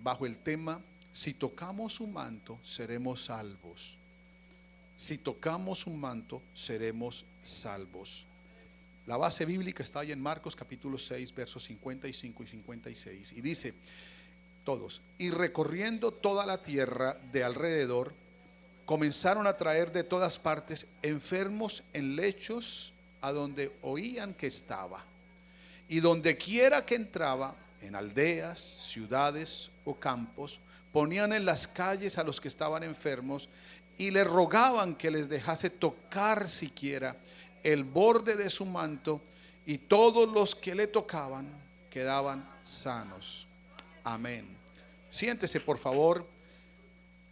bajo el tema: si tocamos su manto, seremos salvos. Si tocamos su manto, seremos salvos. La base bíblica está ahí en Marcos capítulo 6, versos 55 y 56. Y dice todos: y recorriendo toda la tierra de alrededor, comenzaron a traer de todas partes enfermos en lechos a donde oían que estaba. Y donde quiera que entraba, en aldeas, ciudades o campos, ponían en las calles a los que estaban enfermos y le rogaban que les dejase tocar siquiera el borde de su manto, y todos los que le tocaban quedaban sanos. Amén. Siéntese por favor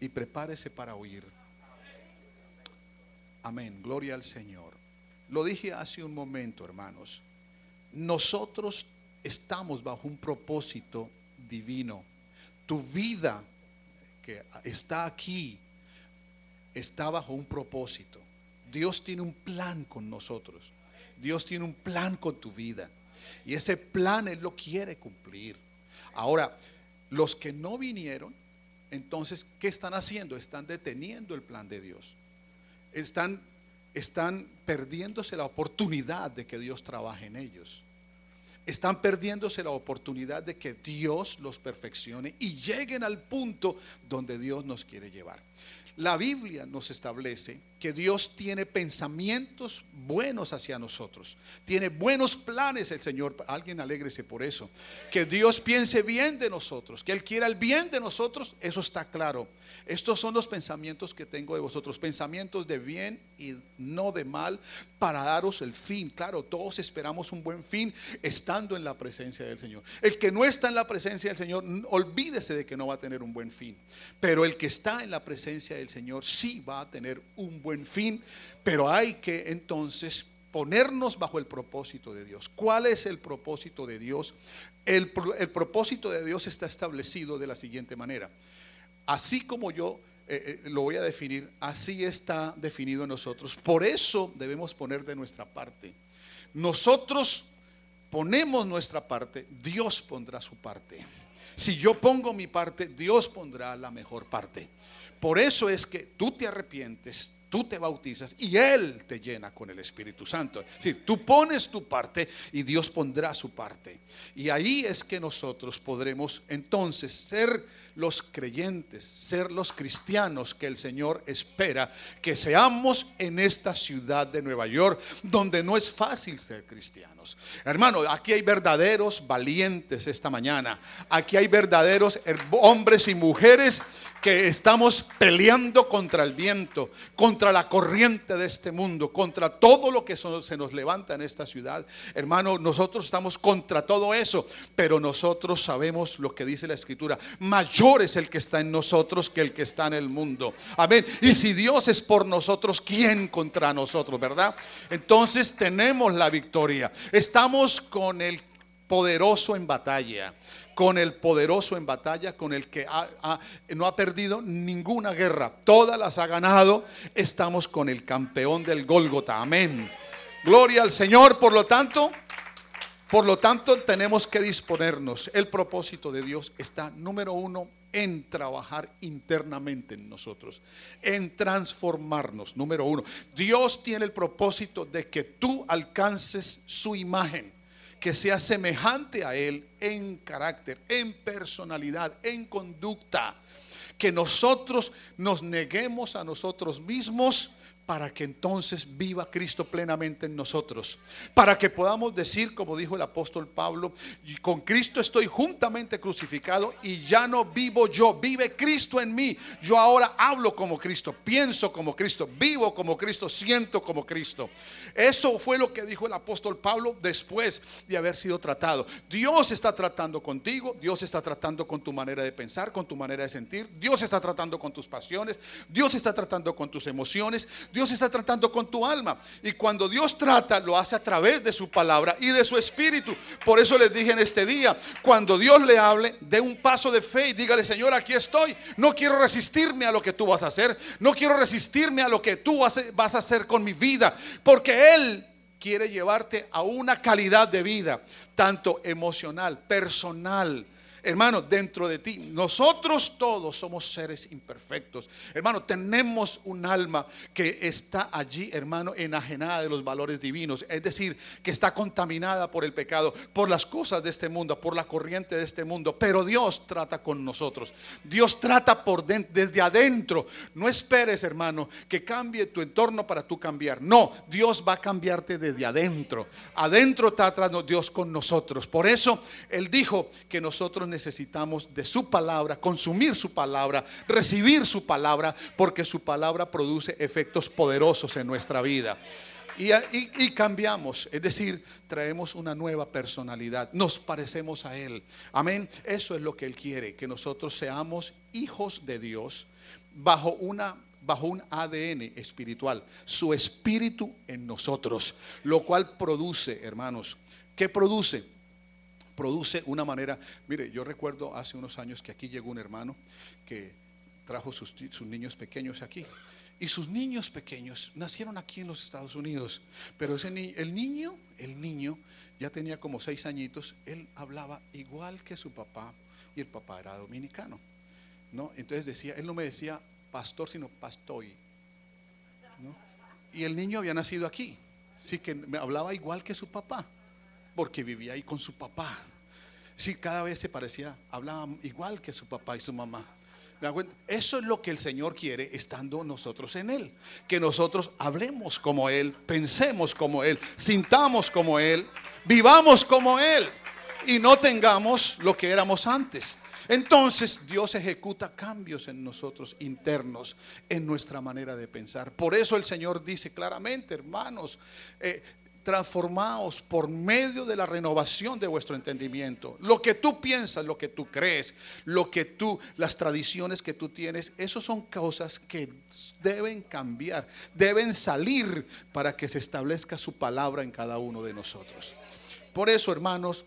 y prepárese para oír. Amén, gloria al Señor. Lo dije hace un momento, hermanos. Nosotros estamos bajo un propósito divino. Tu vida que está aquí está bajo un propósito. Dios tiene un plan con nosotros. Dios tiene un plan con tu vida, y ese plan Él lo quiere cumplir. Ahora, los que no vinieron, entonces, ¿qué están haciendo? Están deteniendo el plan de Dios. Están perdiéndose la oportunidad de que Dios trabaje en ellos. Están perdiéndose la oportunidad de que Dios los perfeccione y lleguen al punto donde Dios nos quiere llevar. La Biblia nos establece que Dios tiene pensamientos buenos hacia nosotros. Tiene buenos planes el Señor. Alguien alégrese por eso. Que Dios piense bien de nosotros, que Él quiera el bien de nosotros, eso está claro. Estos son los pensamientos que tengo de vosotros, pensamientos de bien y no de mal, para daros el fin. Claro, todos esperamos un buen fin estando en la presencia del Señor. El que no está en la presencia del Señor, olvídese de que no va a tener un buen fin. Pero el que está en la presencia del Señor sí va a tener un buen fin. Pero hay que entonces ponernos bajo el propósito de Dios. ¿Cuál es el propósito de Dios? El propósito de Dios está establecido de la siguiente manera. Así como yo lo voy a definir, así está definido en nosotros. Por eso debemos poner de nuestra parte. Nosotros ponemos nuestra parte, Dios pondrá su parte. Si yo pongo mi parte, Dios pondrá la mejor parte. Por eso es que tú te arrepientes, tú te bautizas y Él te llena con el Espíritu Santo. Es decir, tú pones tu parte y Dios pondrá su parte. Y ahí es que nosotros podremos entonces ser los creyentes, ser los cristianos que el Señor espera que seamos en esta ciudad de Nueva York, donde no es fácil ser cristianos. Hermano, aquí hay verdaderos valientes esta mañana. Aquí hay verdaderos hombres y mujeres que estamos peleando contra el viento, contra la corriente de este mundo, contra todo lo que se nos levanta en esta ciudad. Hermano, nosotros estamos contra todo eso, pero nosotros sabemos lo que dice la Escritura: mayor es el que está en nosotros que el que está en el mundo. Amén. Y si Dios es por nosotros, ¿quién contra nosotros? ¿Verdad? Entonces tenemos la victoria. Estamos con el poderoso en batalla. Con el poderoso en batalla, con el que no ha perdido ninguna guerra, todas las ha ganado. Estamos con el campeón del Gólgota. Amén. Gloria al Señor. Por lo tanto tenemos que disponernos. El propósito de Dios está, número uno, en trabajar internamente en nosotros, en transformarnos. Número uno, Dios tiene el propósito de que tú alcances su imagen, que sea semejante a Él en carácter, en personalidad, en conducta. Que nosotros nos neguemos a nosotros mismos para que entonces viva Cristo plenamente en nosotros, para que podamos decir, como dijo el apóstol Pablo: con Cristo estoy juntamente crucificado, y ya no vivo yo, vive Cristo en mí. Yo ahora hablo como Cristo, pienso como Cristo, vivo como Cristo, siento como Cristo. Eso fue lo que dijo el apóstol Pablo después de haber sido tratado. Dios está tratando contigo, Dios está tratando con tu manera de pensar, con tu manera de sentir. Dios está tratando con tus pasiones, Dios está tratando con tus emociones, Dios está tratando con tu alma. Y cuando Dios trata, lo hace a través de su palabra y de su Espíritu. Por eso les dije en este día: cuando Dios le hable, dé un paso de fe y dígale: Señor, aquí estoy. No quiero resistirme a lo que tú vas a hacer. No quiero resistirme a lo que tú vas a hacer con mi vida, porque Él quiere llevarte a una calidad de vida, tanto emocional, personal, hermano, dentro de ti. Nosotros todos somos seres imperfectos. Hermano, tenemos un alma que está allí, hermano, enajenada de los valores divinos. Es decir, que está contaminada por el pecado, por las cosas de este mundo, por la corriente de este mundo. Pero Dios trata con nosotros. Dios trata desde adentro. No esperes, hermano, que cambie tu entorno para tú cambiar. No, Dios va a cambiarte desde adentro. Adentro está tratando Dios con nosotros. Por eso Él dijo que nosotros necesitamos de su palabra, consumir su palabra, recibir su palabra, porque su palabra produce efectos poderosos en nuestra vida. Y cambiamos, es decir, traemos una nueva personalidad, nos parecemos a Él. Amén. Eso es lo que Él quiere, que nosotros seamos hijos de Dios bajo un ADN espiritual, su espíritu en nosotros, lo cual produce, hermanos, ¿qué produce? Produce una manera. Mire, yo recuerdo hace unos años que aquí llegó un hermano que trajo sus niños pequeños aquí. Y sus niños pequeños nacieron aquí en los Estados Unidos. Pero el niño ya tenía como 6 añitos. Él hablaba igual que su papá, y el papá era dominicano, ¿no? Entonces él no me decía pastor, sino pastoy, ¿no? Y el niño había nacido aquí, así que me hablaba igual que su papá, porque vivía ahí con su papá. Sí, cada vez se parecía, hablaba igual que su papá y su mamá. Eso es lo que el Señor quiere estando nosotros en Él, que nosotros hablemos como Él, pensemos como Él, sintamos como Él, vivamos como Él y no tengamos lo que éramos antes. Entonces Dios ejecuta cambios en nosotros internos, en nuestra manera de pensar. Por eso el Señor dice claramente, hermanos, transformaos por medio de la renovación de vuestro entendimiento. Lo que tú piensas, lo que tú crees, las tradiciones que tú tienes, esas son cosas que deben cambiar, deben salir para que se establezca su palabra en cada uno de nosotros. Por eso, hermanos,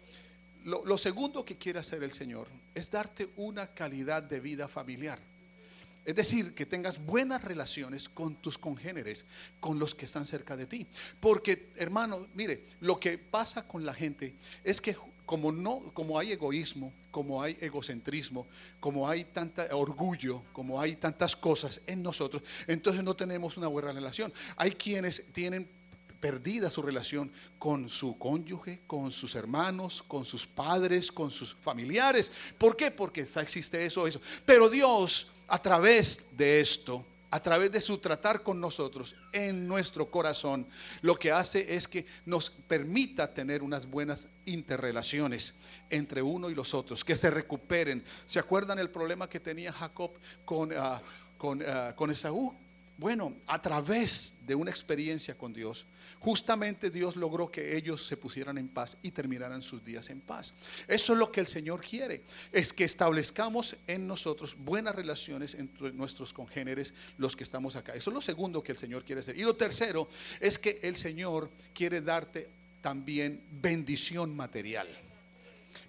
lo segundo que quiere hacer el Señor es darte una calidad de vida familiar. Es decir, que tengas buenas relaciones con tus congéneres, con los que están cerca de ti. Porque, hermano, mire, lo que pasa con la gente es que como hay egoísmo, como hay egocentrismo, como hay tanta orgullo, como hay tantas cosas en nosotros, entonces no tenemos una buena relación. Hay quienes tienen perdida su relación con su cónyuge, con sus hermanos, con sus padres, con sus familiares. ¿Por qué? Porque existe eso. Pero Dios, a través de esto, a través de su tratar con nosotros en nuestro corazón, lo que hace es que nos permita tener unas buenas interrelaciones entre uno y los otros, que se recuperen. ¿Se acuerdan el problema que tenía Jacob con Esaú? Bueno, a través de una experiencia con Dios, justamente Dios logró que ellos se pusieran en paz y terminaran sus días en paz. Eso es lo que el Señor quiere, es que establezcamos en nosotros buenas relaciones entre nuestros congéneres, los que estamos acá. Eso es lo segundo que el Señor quiere hacer. Y lo tercero es que el Señor quiere darte también bendición material.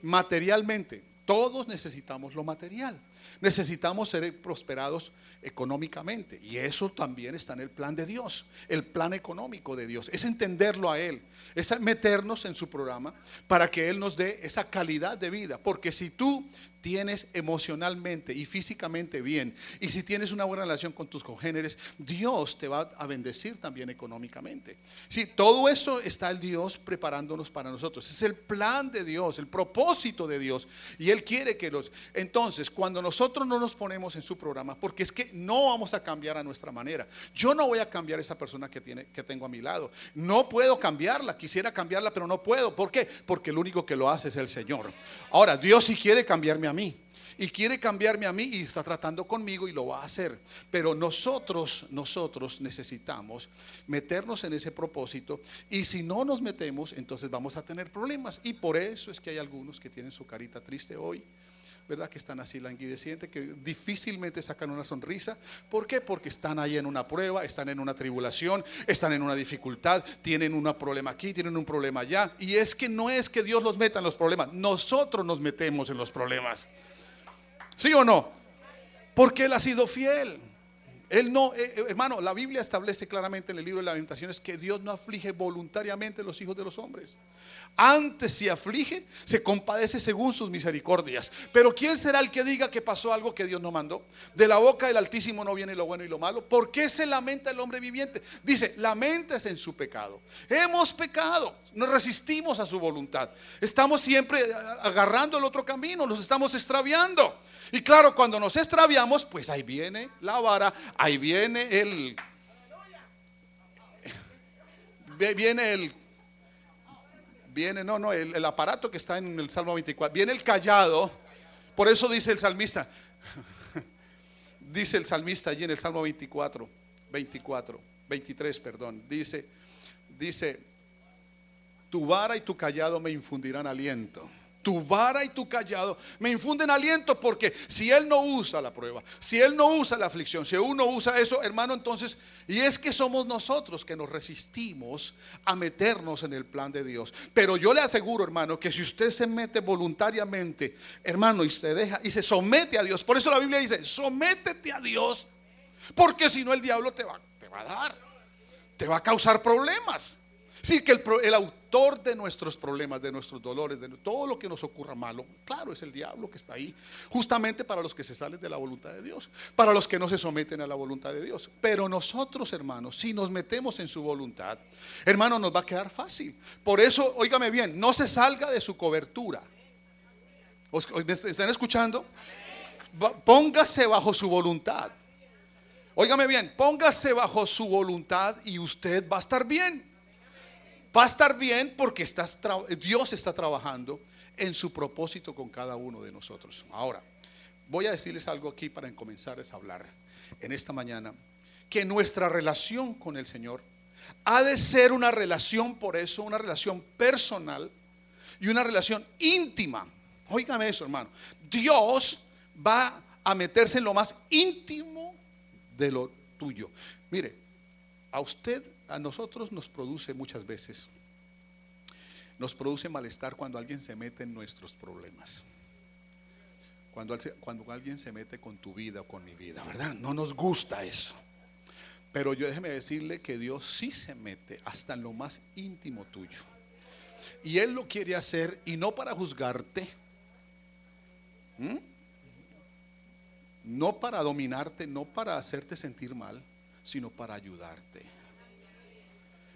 Materialmente, todos necesitamos lo material. Necesitamos ser prosperados económicamente, y eso también está en el plan de Dios. El plan económico de Dios es entenderlo a Él, es meternos en su programa para que Él nos dé esa calidad de vida. Porque si tú tienes emocionalmente y físicamente bien, y si tienes una buena relación con tus congéneres, Dios te va a bendecir también económicamente. Sí, todo eso está el Dios preparándonos para nosotros. Es el plan de Dios, el propósito de Dios, y Él quiere que entonces, cuando nosotros no nos ponemos en su programa, porque es que no vamos a cambiar a nuestra manera. Yo no voy a cambiar esa persona que tengo a mi lado. No puedo cambiarla, quisiera cambiarla, pero no puedo. ¿Por qué? Porque el único que lo hace es el Señor. Ahora, Dios sí quiere cambiarme a mí, y quiere cambiarme a mí, y está tratando conmigo y lo va a hacer. Pero nosotros necesitamos meternos en ese propósito, y si no nos metemos, entonces vamos a tener problemas. Y por eso es que hay algunos que tienen su carita triste hoy, ¿verdad? Que están así languidecientes, que difícilmente sacan una sonrisa. ¿Por qué? Porque están ahí en una prueba, están en una tribulación, están en una dificultad, tienen un problema aquí, tienen un problema allá. Y es que no es que Dios los meta en los problemas, nosotros nos metemos en los problemas. ¿Sí o no? Porque Él ha sido fiel. Él no, hermano, la Biblia establece claramente en el libro de Lamentaciones que Dios no aflige voluntariamente a los hijos de los hombres. Antes, si aflige, se compadece según sus misericordias. Pero ¿quién será el que diga que pasó algo que Dios no mandó? De la boca del Altísimo no viene lo bueno y lo malo. ¿Por qué se lamenta el hombre viviente? Dice, laméntese en su pecado. Hemos pecado, nos resistimos a su voluntad. Estamos siempre agarrando el otro camino, nos estamos extraviando. Y claro, cuando nos extraviamos, pues ahí viene la vara, ahí viene el aparato que está en el Salmo 24, viene el callado. Por eso dice el salmista, dice el salmista allí en el Salmo 23, perdón, dice, tu vara y tu callado me infundirán aliento. Tu vara y tu callado me infunden aliento, porque si Él no usa la prueba, si Él no usa la aflicción, si uno usa eso, hermano, entonces, y es que somos nosotros que nos resistimos a meternos en el plan de Dios. Pero yo le aseguro, hermano, que si usted se mete voluntariamente, hermano, y se deja y se somete a Dios, por eso la Biblia dice, sométete a Dios, porque si no el diablo te va a dar, te va a causar problemas. Sí, que el autor de nuestros problemas, de nuestros dolores, de todo lo que nos ocurra malo, claro, es el diablo que está ahí, justamente para los que se salen de la voluntad de Dios, para los que no se someten a la voluntad de Dios. Pero nosotros, hermanos, si nos metemos en su voluntad, hermano, nos va a quedar fácil. Por eso, óigame bien, no se salga de su cobertura. ¿Me están escuchando? Póngase bajo su voluntad. Óigame bien, póngase bajo su voluntad y usted va a estar bien. Va a estar bien porque Dios está trabajando en su propósito con cada uno de nosotros. Ahora, voy a decirles algo aquí para comenzar a hablar en esta mañana, que nuestra relación con el Señor ha de ser una relación, por eso, una relación personal y una relación íntima. Óigame eso, hermano. Dios va a meterse en lo más íntimo de lo tuyo. Mire, a nosotros nos produce muchas veces, nos produce malestar cuando alguien se mete en nuestros problemas, cuando alguien se mete con tu vida o con mi vida, ¿verdad? No nos gusta eso. Pero déjeme decirle que Dios sí se mete hasta en lo más íntimo tuyo, y Él lo quiere hacer, y no para juzgarte, no para dominarte, no para hacerte sentir mal, sino para ayudarte.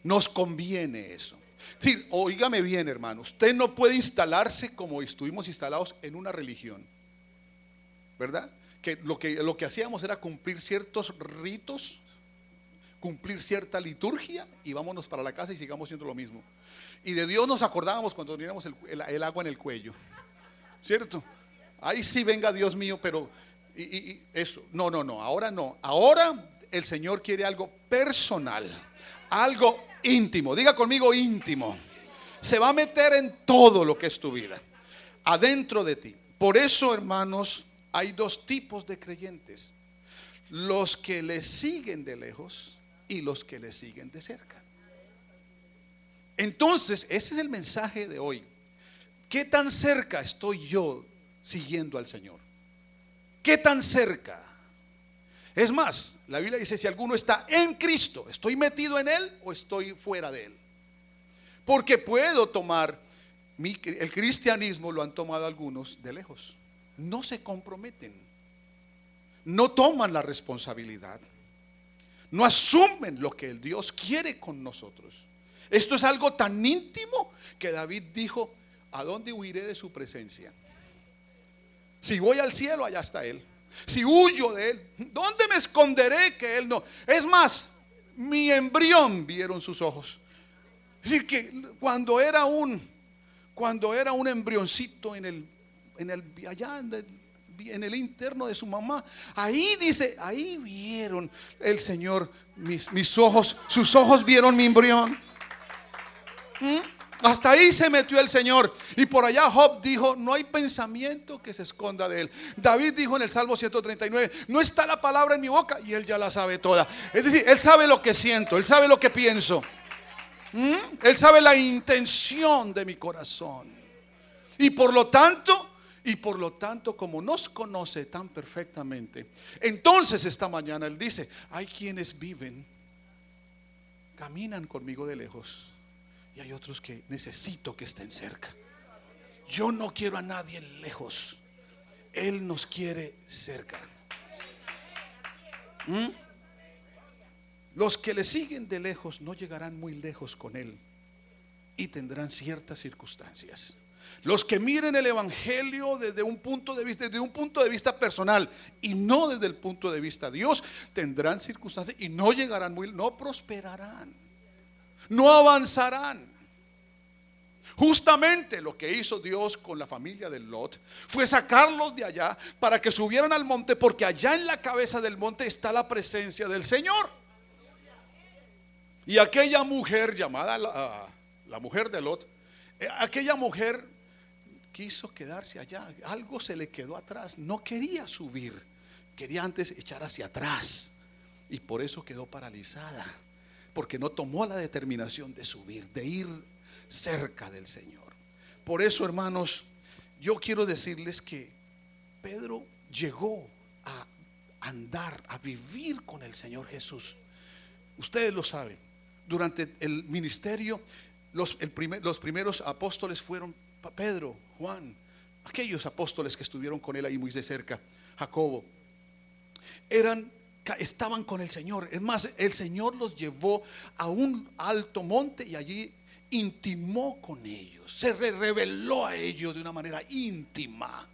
Nos conviene eso. Sí, oígame bien, hermano, usted no puede instalarse como estuvimos instalados en una religión, ¿verdad? Que lo que hacíamos era cumplir ciertos ritos, cumplir cierta liturgia, y vámonos para la casa y sigamos haciendo lo mismo. Y de Dios nos acordábamos cuando teníamos el agua en el cuello, ¿cierto? Ahí sí, venga Dios mío, pero y eso, no, ahora no. Ahora el Señor quiere algo personal, algo íntimo. Diga conmigo, íntimo. Se va a meter en todo lo que es tu vida, adentro de ti. Por eso, hermanos, hay dos tipos de creyentes: los que le siguen de lejos y los que le siguen de cerca. Entonces, ese es el mensaje de hoy. ¿Qué tan cerca estoy yo siguiendo al Señor? ¿Qué tan cerca? Es más, la Biblia dice, si alguno está en Cristo, ¿estoy metido en Él o estoy fuera de Él? Porque puedo tomar el cristianismo, lo han tomado algunos de lejos. No se comprometen, no toman la responsabilidad, no asumen lo que el Dios quiere con nosotros. Esto es algo tan íntimo que David dijo, ¿a dónde huiré de su presencia? Si voy al cielo, allá está Él. Si huyo de Él, ¿dónde me esconderé que Él no? Es más, mi embrión vieron sus ojos. Es decir, que cuando era un embrioncito allá en el interno de su mamá, ahí dice, ahí vieron el Señor mis ojos, sus ojos vieron mi embrión. Hasta ahí se metió el Señor. Y por allá Job dijo, no hay pensamiento que se esconda de Él. David dijo en el Salmo 139, no está la palabra en mi boca, y Él ya la sabe toda. Es decir, Él sabe lo que siento, Él sabe lo que pienso, Él sabe la intención de mi corazón. Y por lo tanto, Y por lo tanto, como nos conoce tan perfectamente, entonces esta mañana Él dice: hay quienes viven, caminan conmigo de lejos, y hay otros que necesito que estén cerca. Yo no quiero a nadie lejos, Él nos quiere cerca. Los que le siguen de lejos no llegarán muy lejos con Él y tendrán ciertas circunstancias. Los que miren el evangelio desde un punto de vista personal y no desde el punto de vista de Dios, tendrán circunstancias y no llegarán no prosperarán, no avanzarán. Justamente lo que hizo Dios con la familia de Lot fue sacarlos de allá para que subieran al monte, porque allá en la cabeza del monte está la presencia del Señor. Y aquella mujer llamada la mujer de Lot, aquella mujer quiso quedarse allá. Algo se le quedó atrás, no quería subir, quería antes echar hacia atrás, y por eso quedó paralizada, porque no tomó la determinación de subir, de ir cerca del Señor. Por eso, hermanos, yo quiero decirles que Pedro llegó a andar, a vivir con el Señor Jesús. Ustedes lo saben, durante el ministerio los primeros apóstoles fueron Pedro, Juan, aquellos apóstoles que estuvieron con él ahí muy de cerca, Jacobo, estaban con el Señor. Es más, el Señor los llevó a un alto monte y allí intimó con ellos, se reveló a ellos de una manera íntima.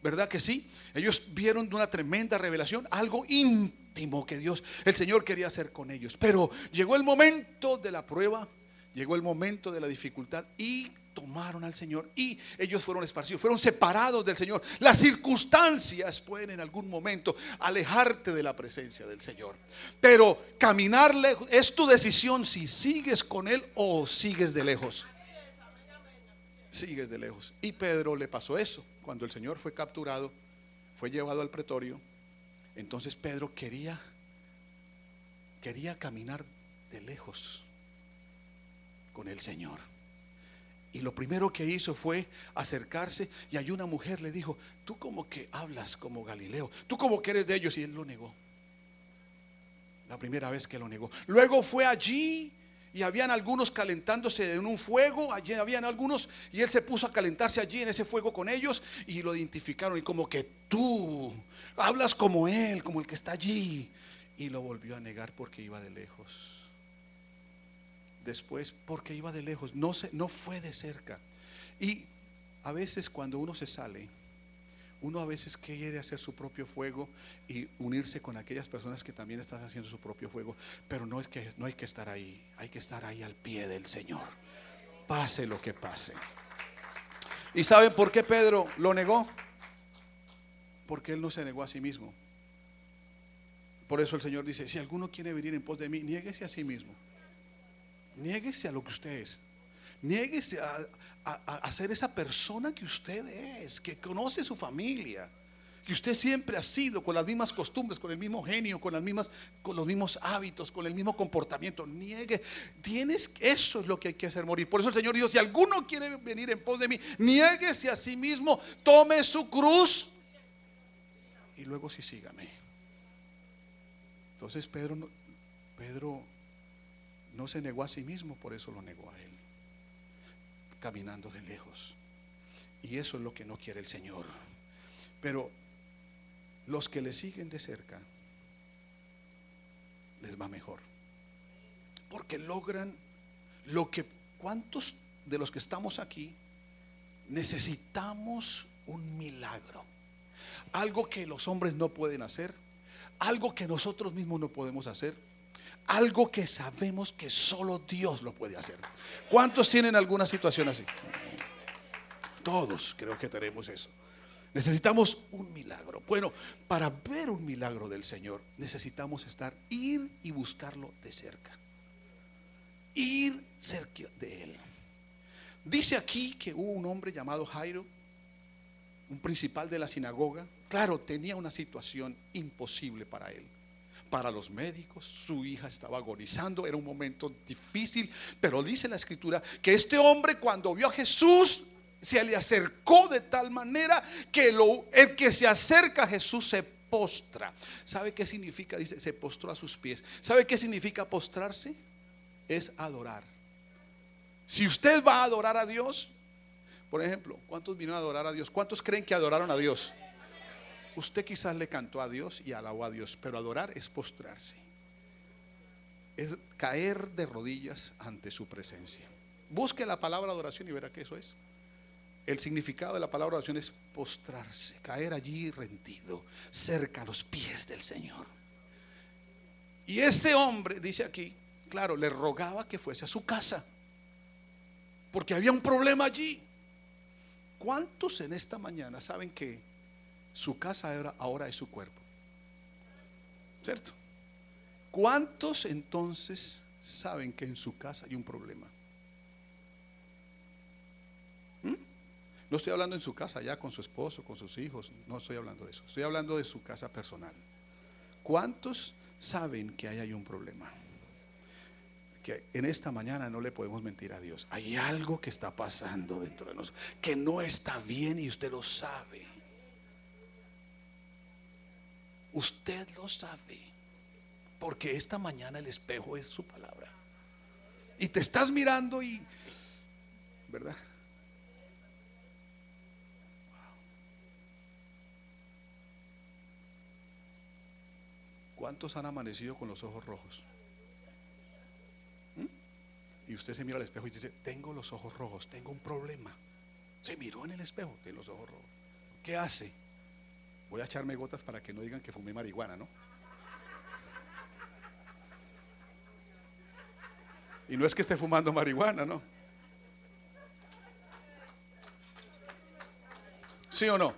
¿Verdad que sí? Ellos vieron de una tremenda revelación, algo íntimo que el Señor quería hacer con ellos. Pero llegó el momento de la prueba, llegó el momento de la dificultad, y tomaron al Señor, y ellos fueron esparcidos, fueron separados del Señor. Las circunstancias pueden en algún momento alejarte de la presencia del Señor, pero caminar lejos es tu decisión, si sigues con Él o sigues de lejos. Sigues de lejos. Y Pedro le pasó eso. Cuando el Señor fue capturado, fue llevado al pretorio, entonces Pedro quería caminar de lejos con el Señor. Y lo primero que hizo fue acercarse, y hay una mujer le dijo: tú como que hablas como Galileo, tú como que eres de ellos. Y él lo negó. La primera vez que lo negó. Luego fue allí, y habían algunos calentándose en un fuego. Allí habían algunos, y él se puso a calentarse allí en ese fuego con ellos, y lo identificaron, y como que tú hablas como él, como el que está allí. Y lo volvió a negar porque iba de lejos. Después, porque iba de lejos, no fue de cerca. Y a veces cuando uno se sale, uno a veces quiere hacer su propio fuego y unirse con aquellas personas que también están haciendo su propio fuego, pero no hay que estar ahí. Hay que estar ahí al pie del Señor, pase lo que pase. ¿Y saben por qué Pedro lo negó? Porque él no se negó a sí mismo. Por eso el Señor dice: si alguno quiere venir en pos de mí, niéguese a sí mismo. Niéguese a lo que usted es. Niéguese a ser esa persona que usted es, que conoce su familia, que usted siempre ha sido, con las mismas costumbres, con el mismo genio, con los mismos hábitos, con el mismo comportamiento. Eso es lo que hay que hacer morir. Por eso el Señor dijo: si alguno quiere venir en pos de mí, niéguese a sí mismo, tome su cruz y luego sí sígame. Entonces Pedro no se negó a sí mismo, por eso lo negó a él, caminando de lejos. Y eso es lo que no quiere el Señor. Pero los que le siguen de cerca, les va mejor, porque logran lo que ¿cuántos de los que estamos aquí necesitamos un milagro? Algo que los hombres no pueden hacer, algo que nosotros mismos no podemos hacer, algo que sabemos que solo Dios lo puede hacer. ¿Cuántos tienen alguna situación así? Todos creo que tenemos eso. Necesitamos un milagro. Bueno, para ver un milagro del Señor necesitamos ir y buscarlo de cerca, ir cerca de Él. Dice aquí que hubo un hombre llamado Jairo, un principal de la sinagoga. Claro, tenía una situación imposible para él, para los médicos. Su hija estaba agonizando, era un momento difícil, pero dice la escritura que este hombre, cuando vio a Jesús, se le acercó de tal manera que el que se acerca a Jesús se postra. ¿Sabe qué significa? Dice, se postró a sus pies. ¿Sabe qué significa postrarse? Es adorar. Si usted va a adorar a Dios, por ejemplo, ¿cuántos vinieron a adorar a Dios? ¿Cuántos creen que adoraron a Dios? Usted quizás le cantó a Dios y alabó a Dios, pero adorar es postrarse, es caer de rodillas ante su presencia. Busque la palabra adoración y verá que eso es. El significado de la palabra adoración es postrarse, caer allí rendido, cerca a los pies del Señor. Y ese hombre, dice aquí, claro, le rogaba que fuese a su casa, porque había un problema allí. ¿Cuántos en esta mañana saben que su casa ahora es su cuerpo? ¿Cierto? ¿Cuántos entonces saben que en su casa hay un problema? No estoy hablando en su casa ya con su esposo, con sus hijos, no estoy hablando de eso. Estoy hablando de su casa personal. ¿Cuántos saben que ahí hay un problema? Que en esta mañana no le podemos mentir a Dios. Hay algo que está pasando dentro de nosotros que no está bien y usted lo sabe. Usted lo sabe, porque esta mañana el espejo es su palabra. Y te estás mirando y, ¿verdad? ¿Cuántos han amanecido con los ojos rojos? Y usted se mira al espejo y dice, tengo los ojos rojos, tengo un problema. Se miró en el espejo, tiene los ojos rojos. ¿Qué hace? Voy a echarme gotas para que no digan que fumé marihuana, ¿no? Y no es que esté fumando marihuana, ¿no? ¿Sí o no?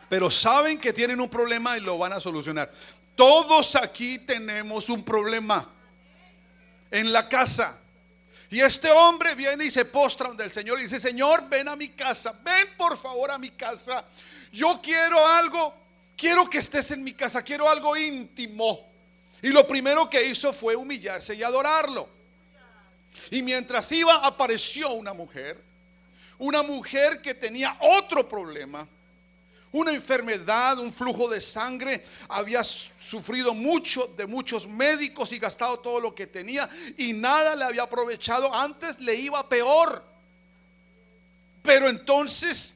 Pero saben que tienen un problema y lo van a solucionar. Todos aquí tenemos un problema en la casa. Y este hombre viene y se postra ante el Señor y dice, Señor, ven a mi casa, ven por favor a mi casa. Yo quiero algo, quiero que estés en mi casa, quiero algo íntimo. Y lo primero que hizo fue humillarse y adorarlo. Y mientras iba, apareció una mujer que tenía otro problema, una enfermedad, un flujo de sangre. Había sufrido mucho de muchos médicos y gastado todo lo que tenía y nada le había aprovechado. Antes le iba peor. Pero entonces,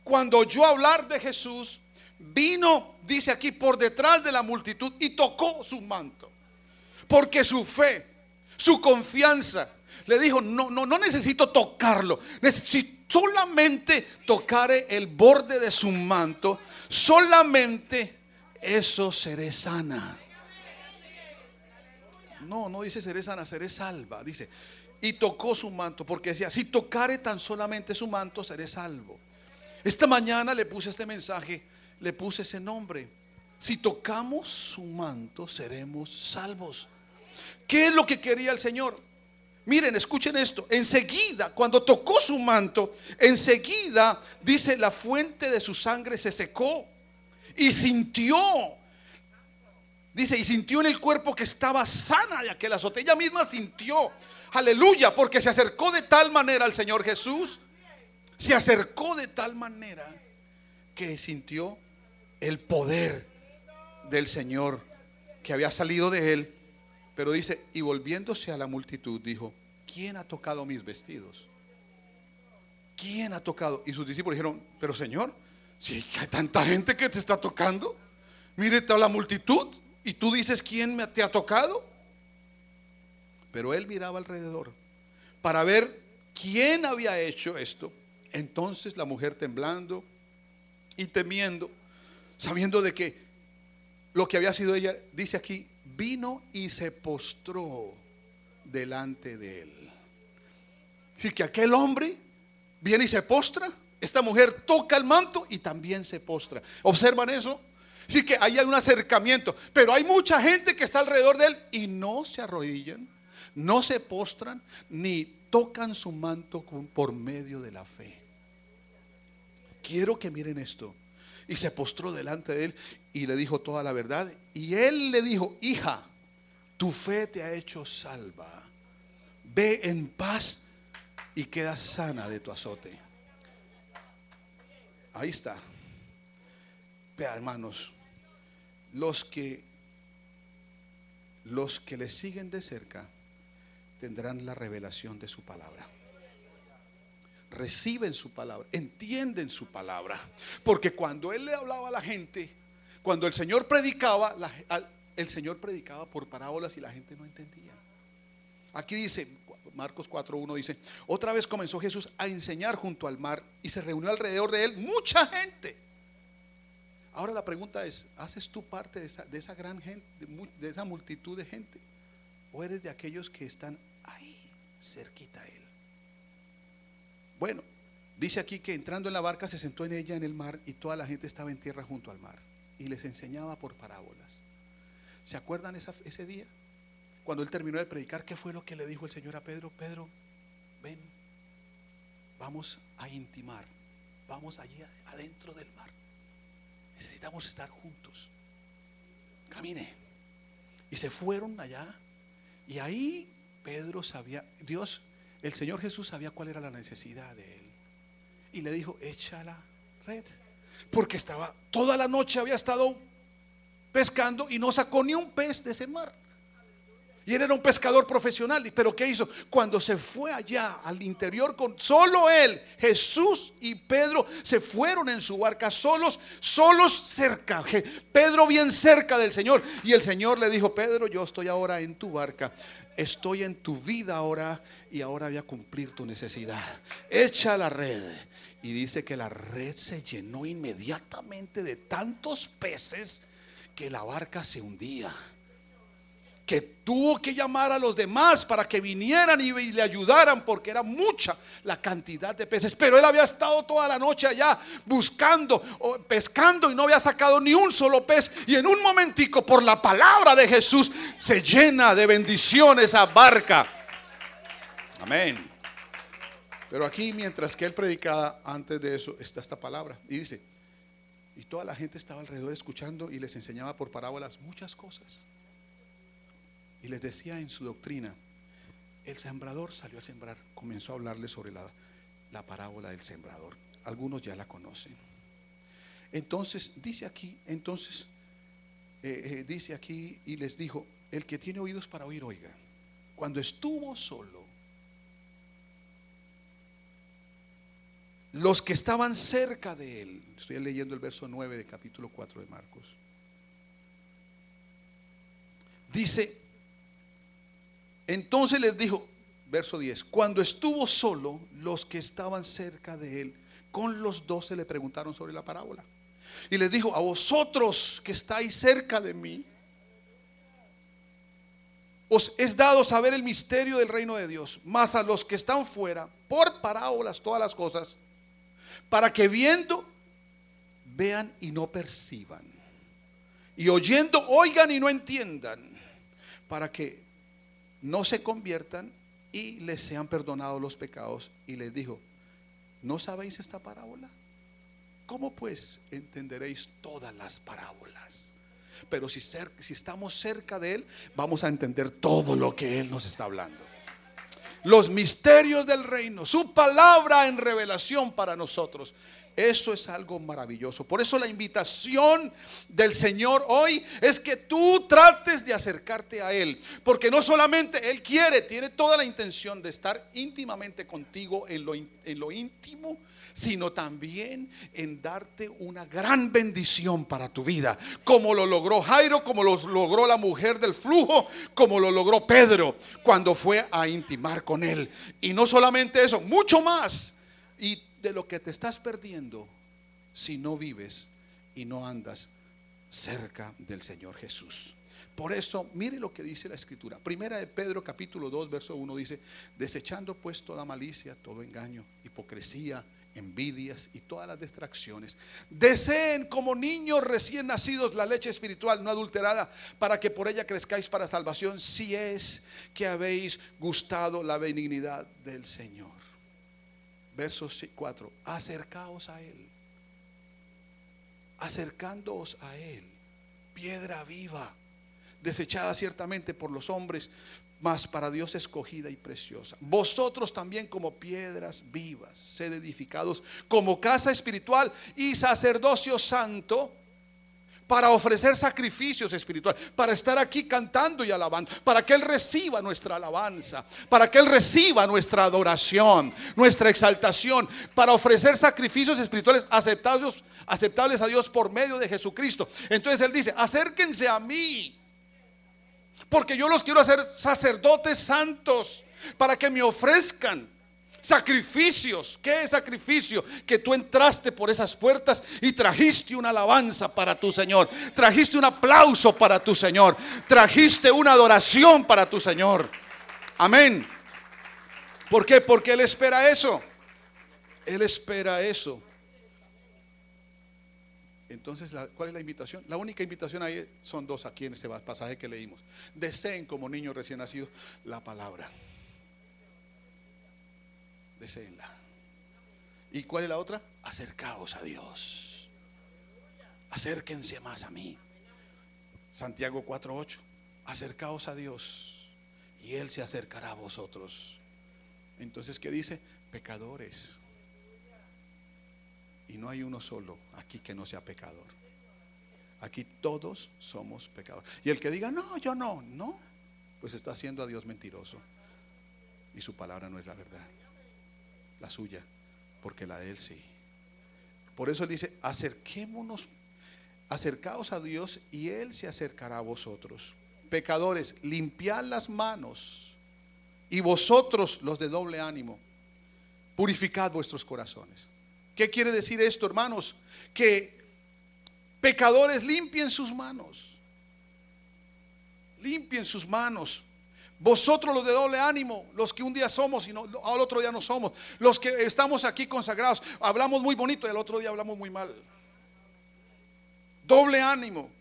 cuando oyó hablar de Jesús, vino, dice aquí, por detrás de la multitud y tocó su manto, porque su fe, su confianza le dijo, no necesito tocarlo, necesito solamente tocaré el borde de su manto, solamente eso seré sana. No dice seré sana, seré salva. Dice, y tocó su manto, porque decía, si tocare tan solamente su manto, seré salvo. Esta mañana le puse este mensaje, le puse ese nombre. Si tocamos su manto, seremos salvos. ¿Qué es lo que quería el Señor? Miren, escuchen esto. Enseguida, cuando tocó su manto, enseguida, dice, la fuente de su sangre se secó. Y sintió, dice, y sintió en el cuerpo que estaba sana de aquel azote. Ella misma sintió, aleluya, porque se acercó de tal manera al Señor Jesús. Se acercó de tal manera que sintió el poder del Señor que había salido de él. Pero dice, y volviéndose a la multitud, dijo, ¿quién ha tocado mis vestidos? ¿Quién ha tocado? Y sus discípulos dijeron, pero Señor, si hay tanta gente que te está tocando, mire toda la multitud, y tú dices, ¿quién te ha tocado? Pero él miraba alrededor para ver quién había hecho esto. Entonces la mujer, temblando y temiendo, sabiendo de que lo que había sido ella, dice aquí, vino y se postró delante de él. Así que aquel hombre viene y se postra. Esta mujer toca el manto y también se postra. ¿Observan eso? Así que ahí hay un acercamiento. Pero hay mucha gente que está alrededor de él y no se arrodillan, no se postran, ni tocan su manto por medio de la fe. Quiero que miren esto. Y se postró delante de él y le dijo toda la verdad. Y él le dijo, hija, tu fe te ha hecho salva. Ve en paz y queda sana de tu azote. Ahí está. Vea, hermanos, los que le siguen de cerca tendrán la revelación de su palabra. Reciben su palabra, entienden su palabra. Porque cuando él le hablaba a la gente, cuando el Señor predicaba, el Señor predicaba por parábolas y la gente no entendía. Aquí dice, Marcos 4:1 dice: otra vez comenzó Jesús a enseñar junto al mar y se reunió alrededor de él mucha gente. Ahora la pregunta es: ¿haces tú parte de esa gran gente, de esa multitud de gente? ¿O eres de aquellos que están ahí, cerquita a él? Bueno, dice aquí que entrando en la barca se sentó en ella en el mar y toda la gente estaba en tierra junto al mar y les enseñaba por parábolas. ¿Se acuerdan ese día? Cuando él terminó de predicar, ¿qué fue lo que le dijo el Señor a Pedro? Pedro, ven, vamos a intimar, vamos allí adentro del mar. Necesitamos estar juntos. Camine. Y se fueron allá. Y ahí Pedro sabía, el Señor Jesús sabía cuál era la necesidad de él. Y le dijo: echa la red. Porque toda la noche había estado pescando y no sacó ni un pez de ese mar. Y él era un pescador profesional. Pero ¿qué hizo? Cuando se fue allá al interior con solo él, Jesús y Pedro se fueron en su barca solos cerca. Pedro bien cerca del Señor. Y el Señor le dijo: Pedro, yo estoy ahora en tu barca, estoy en tu vida ahora, y ahora voy a cumplir tu necesidad. Echa la red. Y dice que la red se llenó inmediatamente de tantos peces que la barca se hundía, que tuvo que llamar a los demás para que vinieran y le ayudaran, porque era mucha la cantidad de peces. Pero él había estado toda la noche allá buscando, pescando, y no había sacado ni un solo pez. Y en un momentico, por la palabra de Jesús, se llena de bendición esa barca. Amén. Pero aquí, mientras que él predicaba, antes de eso está esta palabra, y dice: y toda la gente estaba alrededor escuchando, y les enseñaba por parábolas muchas cosas. Y les decía en su doctrina: el sembrador salió a sembrar. Comenzó a hablarles sobre la parábola del sembrador. Algunos ya la conocen. Entonces dice aquí, dice aquí, y les dijo: el que tiene oídos para oír, oiga. Cuando estuvo solo, los que estaban cerca de él, estoy leyendo el verso 9 de capítulo 4 de Marcos, dice: entonces les dijo, verso 10, cuando estuvo solo, los que estaban cerca de él con los 12 le preguntaron sobre la parábola. Y les dijo: a vosotros que estáis cerca de mí, os es dado saber el misterio del reino de Dios, mas a los que están fuera, por parábolas todas las cosas, para que viendo vean y no perciban, y oyendo oigan y no entiendan, para que no se conviertan y les sean perdonados los pecados. Y les dijo: ¿no sabéis esta parábola? ¿Cómo pues entenderéis todas las parábolas? Pero si estamos cerca de él, vamos a entender todo lo que él nos está hablando. Los misterios del reino, su palabra en revelación para nosotros. Eso es algo maravilloso. Por eso la invitación del Señor hoy es que tú trates de acercarte a Él, porque no solamente Él tiene toda la intención de estar íntimamente contigo en lo íntimo, sino también en darte una gran bendición para tu vida, como lo logró Jairo, como lo logró la mujer del flujo, como lo logró Pedro cuando fue a intimar con Él. Y no solamente eso, mucho más. Y de lo que te estás perdiendo si no vives y no andas cerca del Señor Jesús. Por eso, mire lo que dice la Escritura. Primera de Pedro capítulo 2 verso 1 dice: desechando pues toda malicia, todo engaño, hipocresía, envidias y todas las distracciones, deseen como niños recién nacidos la leche espiritual no adulterada, para que por ella crezcáis para salvación, si es que habéis gustado la benignidad del Señor. Verso 4: acercaos a Él, acercándoos a Él, piedra viva, desechada ciertamente por los hombres, mas para Dios escogida y preciosa. Vosotros también, como piedras vivas, sed edificados como casa espiritual y sacerdocio santo, para ofrecer sacrificios espirituales, para estar aquí cantando y alabando, para que Él reciba nuestra alabanza, para que Él reciba nuestra adoración, nuestra exaltación, para ofrecer sacrificios espirituales aceptables a Dios por medio de Jesucristo. Entonces Él dice: acérquense a mí, porque yo los quiero hacer sacerdotes santos, para que me ofrezcan sacrificios. ¿Qué es sacrificio? Que tú entraste por esas puertas y trajiste una alabanza para tu Señor, trajiste un aplauso para tu Señor, trajiste una adoración para tu Señor. Amén. ¿Por qué? Porque Él espera eso. Él espera eso. Entonces, ¿cuál es la invitación? La única invitación ahí son dos aquí en este pasaje que leímos. Deseen como niños recién nacidos la palabra. Deseenla. ¿Y cuál es la otra? Acercaos a Dios. Acérquense más a mí. Santiago 4:8. Acercaos a Dios y Él se acercará a vosotros. Entonces, ¿qué dice? Pecadores. Y no hay uno solo aquí que no sea pecador. Aquí todos somos pecadores. Y el que diga: no, yo no, pues está haciendo a Dios mentiroso, y su palabra no es la verdad, la suya, porque la de Él sí. Por eso Él dice: acerquémonos, acercaos a Dios y Él se acercará a vosotros. Pecadores, limpiad las manos, y vosotros los de doble ánimo, purificad vuestros corazones. ¿Qué quiere decir esto, hermanos? Que pecadores limpien sus manos. Limpien sus manos. Vosotros los de doble ánimo, los que un día somos y al otro día no somos, los que estamos aquí consagrados, hablamos muy bonito y al otro día hablamos muy mal. Doble ánimo.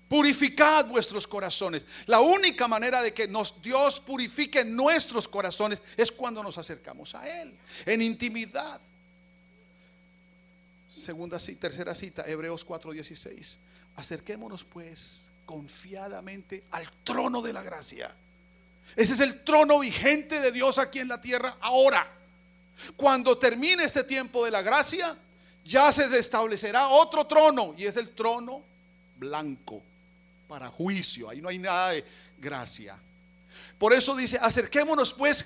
Purificad vuestros corazones. La única manera de que Dios purifique nuestros corazones es cuando nos acercamos a Él en intimidad. Tercera cita, Hebreos 4:16. Acerquémonos pues confiadamente al trono de la gracia. Ese es el trono vigente de Dios aquí en la tierra ahora. Cuando termine este tiempo de la gracia, ya se establecerá otro trono, y es el trono blanco para juicio. Ahí no hay nada de gracia. Por eso dice: acerquémonos pues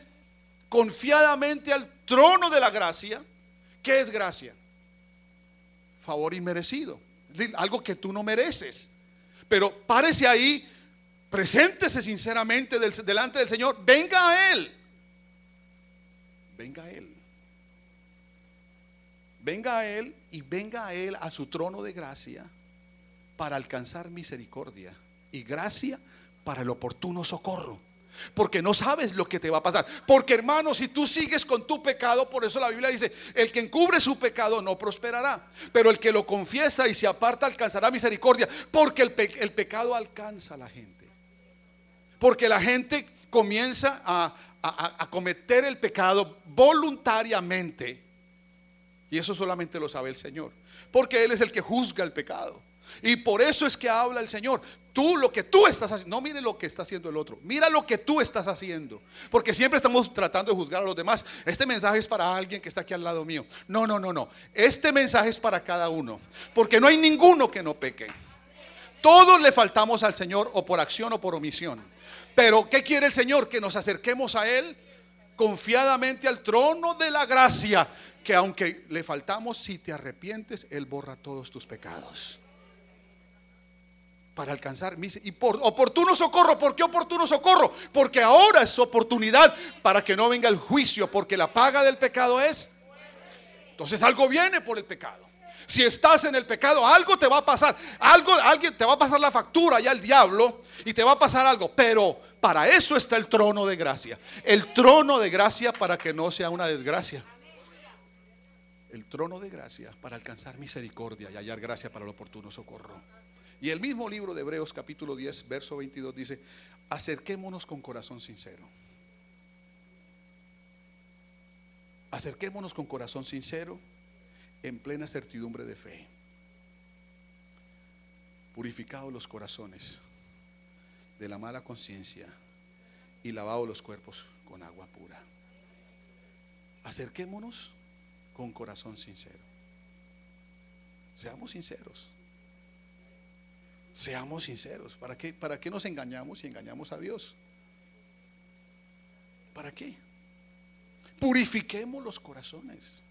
confiadamente al trono de la gracia. ¿Qué es gracia? Favor inmerecido, algo que tú no mereces. Pero párese ahí, preséntese sinceramente delante del Señor. Venga a Él. Venga a Él. Venga a Él y venga a Él, a su trono de gracia, para alcanzar misericordia y gracia para el oportuno socorro. Porque no sabes lo que te va a pasar. Porque, hermano, si tú sigues con tu pecado, por eso la Biblia dice: el que encubre su pecado no prosperará, pero el que lo confiesa y se aparta alcanzará misericordia. Porque el pecado alcanza a la gente. Porque la gente comienza a cometer el pecado voluntariamente. Y eso solamente lo sabe el Señor, porque Él es el que juzga el pecado. Y por eso es que habla el Señor: tú, lo que tú estás haciendo, no mire lo que está haciendo el otro, mira lo que tú estás haciendo. Porque siempre estamos tratando de juzgar a los demás. Este mensaje es para alguien que está aquí al lado mío. No. Este mensaje es para cada uno, porque no hay ninguno que no peque. Todos le faltamos al Señor, o por acción o por omisión. Pero ¿qué quiere el Señor? Que nos acerquemos a Él confiadamente al trono de la gracia, que aunque le faltamos, si te arrepientes, Él borra todos tus pecados, para alcanzar y por oportuno socorro. ¿Por qué oportuno socorro? Porque ahora es oportunidad para que no venga el juicio, porque la paga del pecado es. Entonces algo viene por el pecado. Si estás en el pecado, algo te va a pasar. Alguien te va a pasar la factura ya el diablo, y te va a pasar algo. Pero para eso está el trono de gracia. El trono de gracia para que no sea una desgracia. El trono de gracia para alcanzar misericordia y hallar gracia para el oportuno socorro. Y el mismo libro de Hebreos capítulo 10 verso 22 dice: acerquémonos con corazón sincero. Acerquémonos con corazón sincero, en plena certidumbre de fe, purificados los corazones, de la mala conciencia y lavado los cuerpos con agua pura. Acerquémonos con corazón sincero. Seamos sinceros. Seamos sinceros. ¿Para qué nos engañamos y engañamos a Dios? ¿Para qué? Purifiquemos los corazones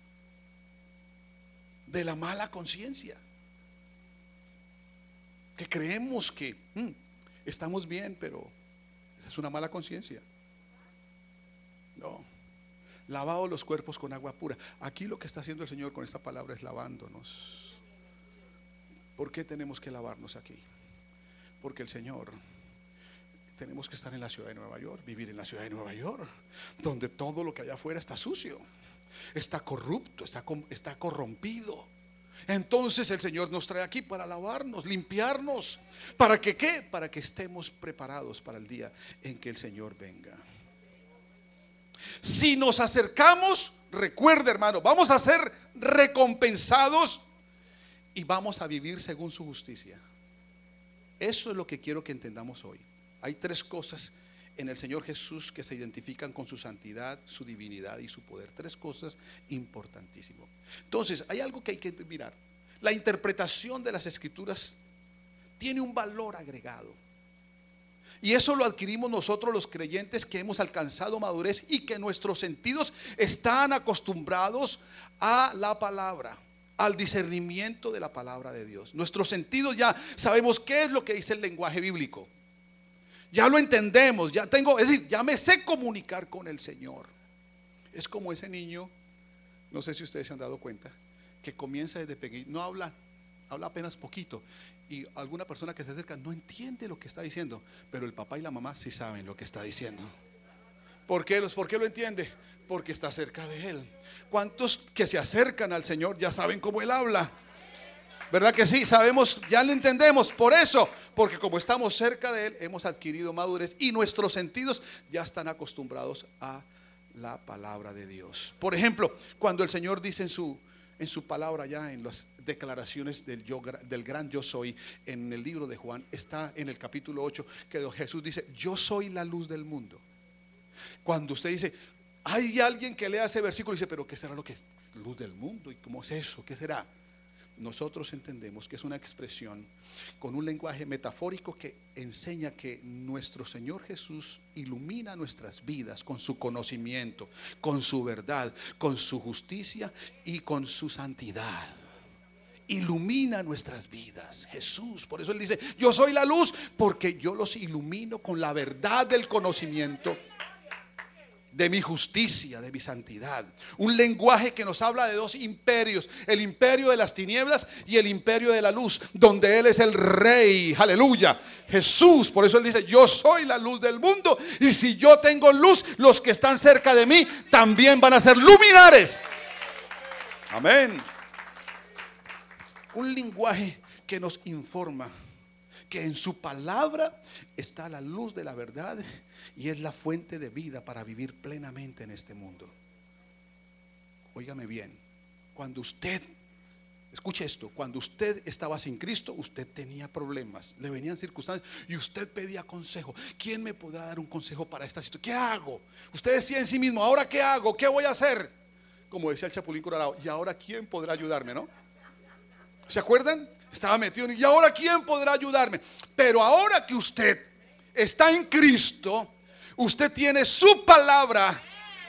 de la mala conciencia, que creemos que estamos bien, pero es una mala conciencia. No. Lavado los cuerpos con agua pura. Aquí lo que está haciendo el Señor con esta palabra es lavándonos. ¿Por qué tenemos que lavarnos aquí? Porque el Señor, tenemos que estar en la ciudad de Nueva York, vivir en la ciudad de Nueva York, donde todo lo que allá afuera está sucio, está corrupto, está corrompido. Entonces el Señor nos trae aquí para lavarnos, limpiarnos. ¿Para que qué? Para que estemos preparados para el día en que el Señor venga. Si nos acercamos, recuerda, hermano, vamos a ser recompensados y vamos a vivir según su justicia. Eso es lo que quiero que entendamos hoy. Hay tres cosas en el Señor Jesús que se identifican con su santidad, su divinidad y su poder. Tres cosas importantísimas. Entonces, hay algo que hay que mirar. La interpretación de las Escrituras tiene un valor agregado. Y eso lo adquirimos nosotros los creyentes que hemos alcanzado madurez y que nuestros sentidos están acostumbrados a la palabra, al discernimiento de la palabra de Dios. Nuestros sentidos ya sabemos qué es lo que dice el lenguaje bíblico. Ya lo entendemos, es decir, ya me sé comunicar con el Señor. Es como ese niño, no sé si ustedes se han dado cuenta, que comienza desde pequeño, no habla apenas poquito, y alguna persona que se acerca no entiende lo que está diciendo, pero el papá y la mamá sí saben lo que está diciendo. ¿Por qué lo entiende? Porque está cerca de Él. ¿Cuántos que se acercan al Señor ya saben cómo Él habla? ¿Verdad que sí? Sabemos, ya lo entendemos. Por eso, porque como estamos cerca de Él, hemos adquirido madurez y nuestros sentidos ya están acostumbrados a la palabra de Dios. Por ejemplo, cuando el Señor dice en su palabra, ya en las declaraciones del gran yo soy, en el libro de Juan, está en el capítulo 8, que Jesús dice: yo soy la luz del mundo. Cuando usted dice, hay alguien que lea ese versículo y dice, pero ¿qué será lo que es luz del mundo? ¿Y cómo es eso? ¿Qué será? Nosotros entendemos que es una expresión con un lenguaje metafórico que enseña que nuestro Señor Jesús ilumina nuestras vidas con su conocimiento, con su verdad, con su justicia y con su santidad. Ilumina nuestras vidas, Jesús. Por eso Él dice: yo soy la luz, porque yo los ilumino con la verdad del conocimiento de mi justicia, de mi santidad. Un lenguaje que nos habla de dos imperios: el imperio de las tinieblas y el imperio de la luz, donde Él es el rey. Aleluya, Jesús. Por eso Él dice: yo soy la luz del mundo, y si yo tengo luz, los que están cerca de mí también van a ser luminares. Amén. Un lenguaje que nos informa que en su palabra está la luz de la verdad y es la fuente de vida para vivir plenamente en este mundo. Óigame bien, cuando usted, escuche esto, cuando usted estaba sin Cristo, usted tenía problemas, le venían circunstancias y usted pedía consejo. ¿Quién me podrá dar un consejo para esta situación? ¿Qué hago? Usted decía en sí mismo: ¿ahora qué hago? ¿Qué voy a hacer? Como decía el Chapulín Colorado: ¿y ahora quién podrá ayudarme? ¿No? ¿Se acuerdan? Estaba metido en, ¿y ahora quién podrá ayudarme? Pero ahora que usted está en Cristo, usted tiene su palabra,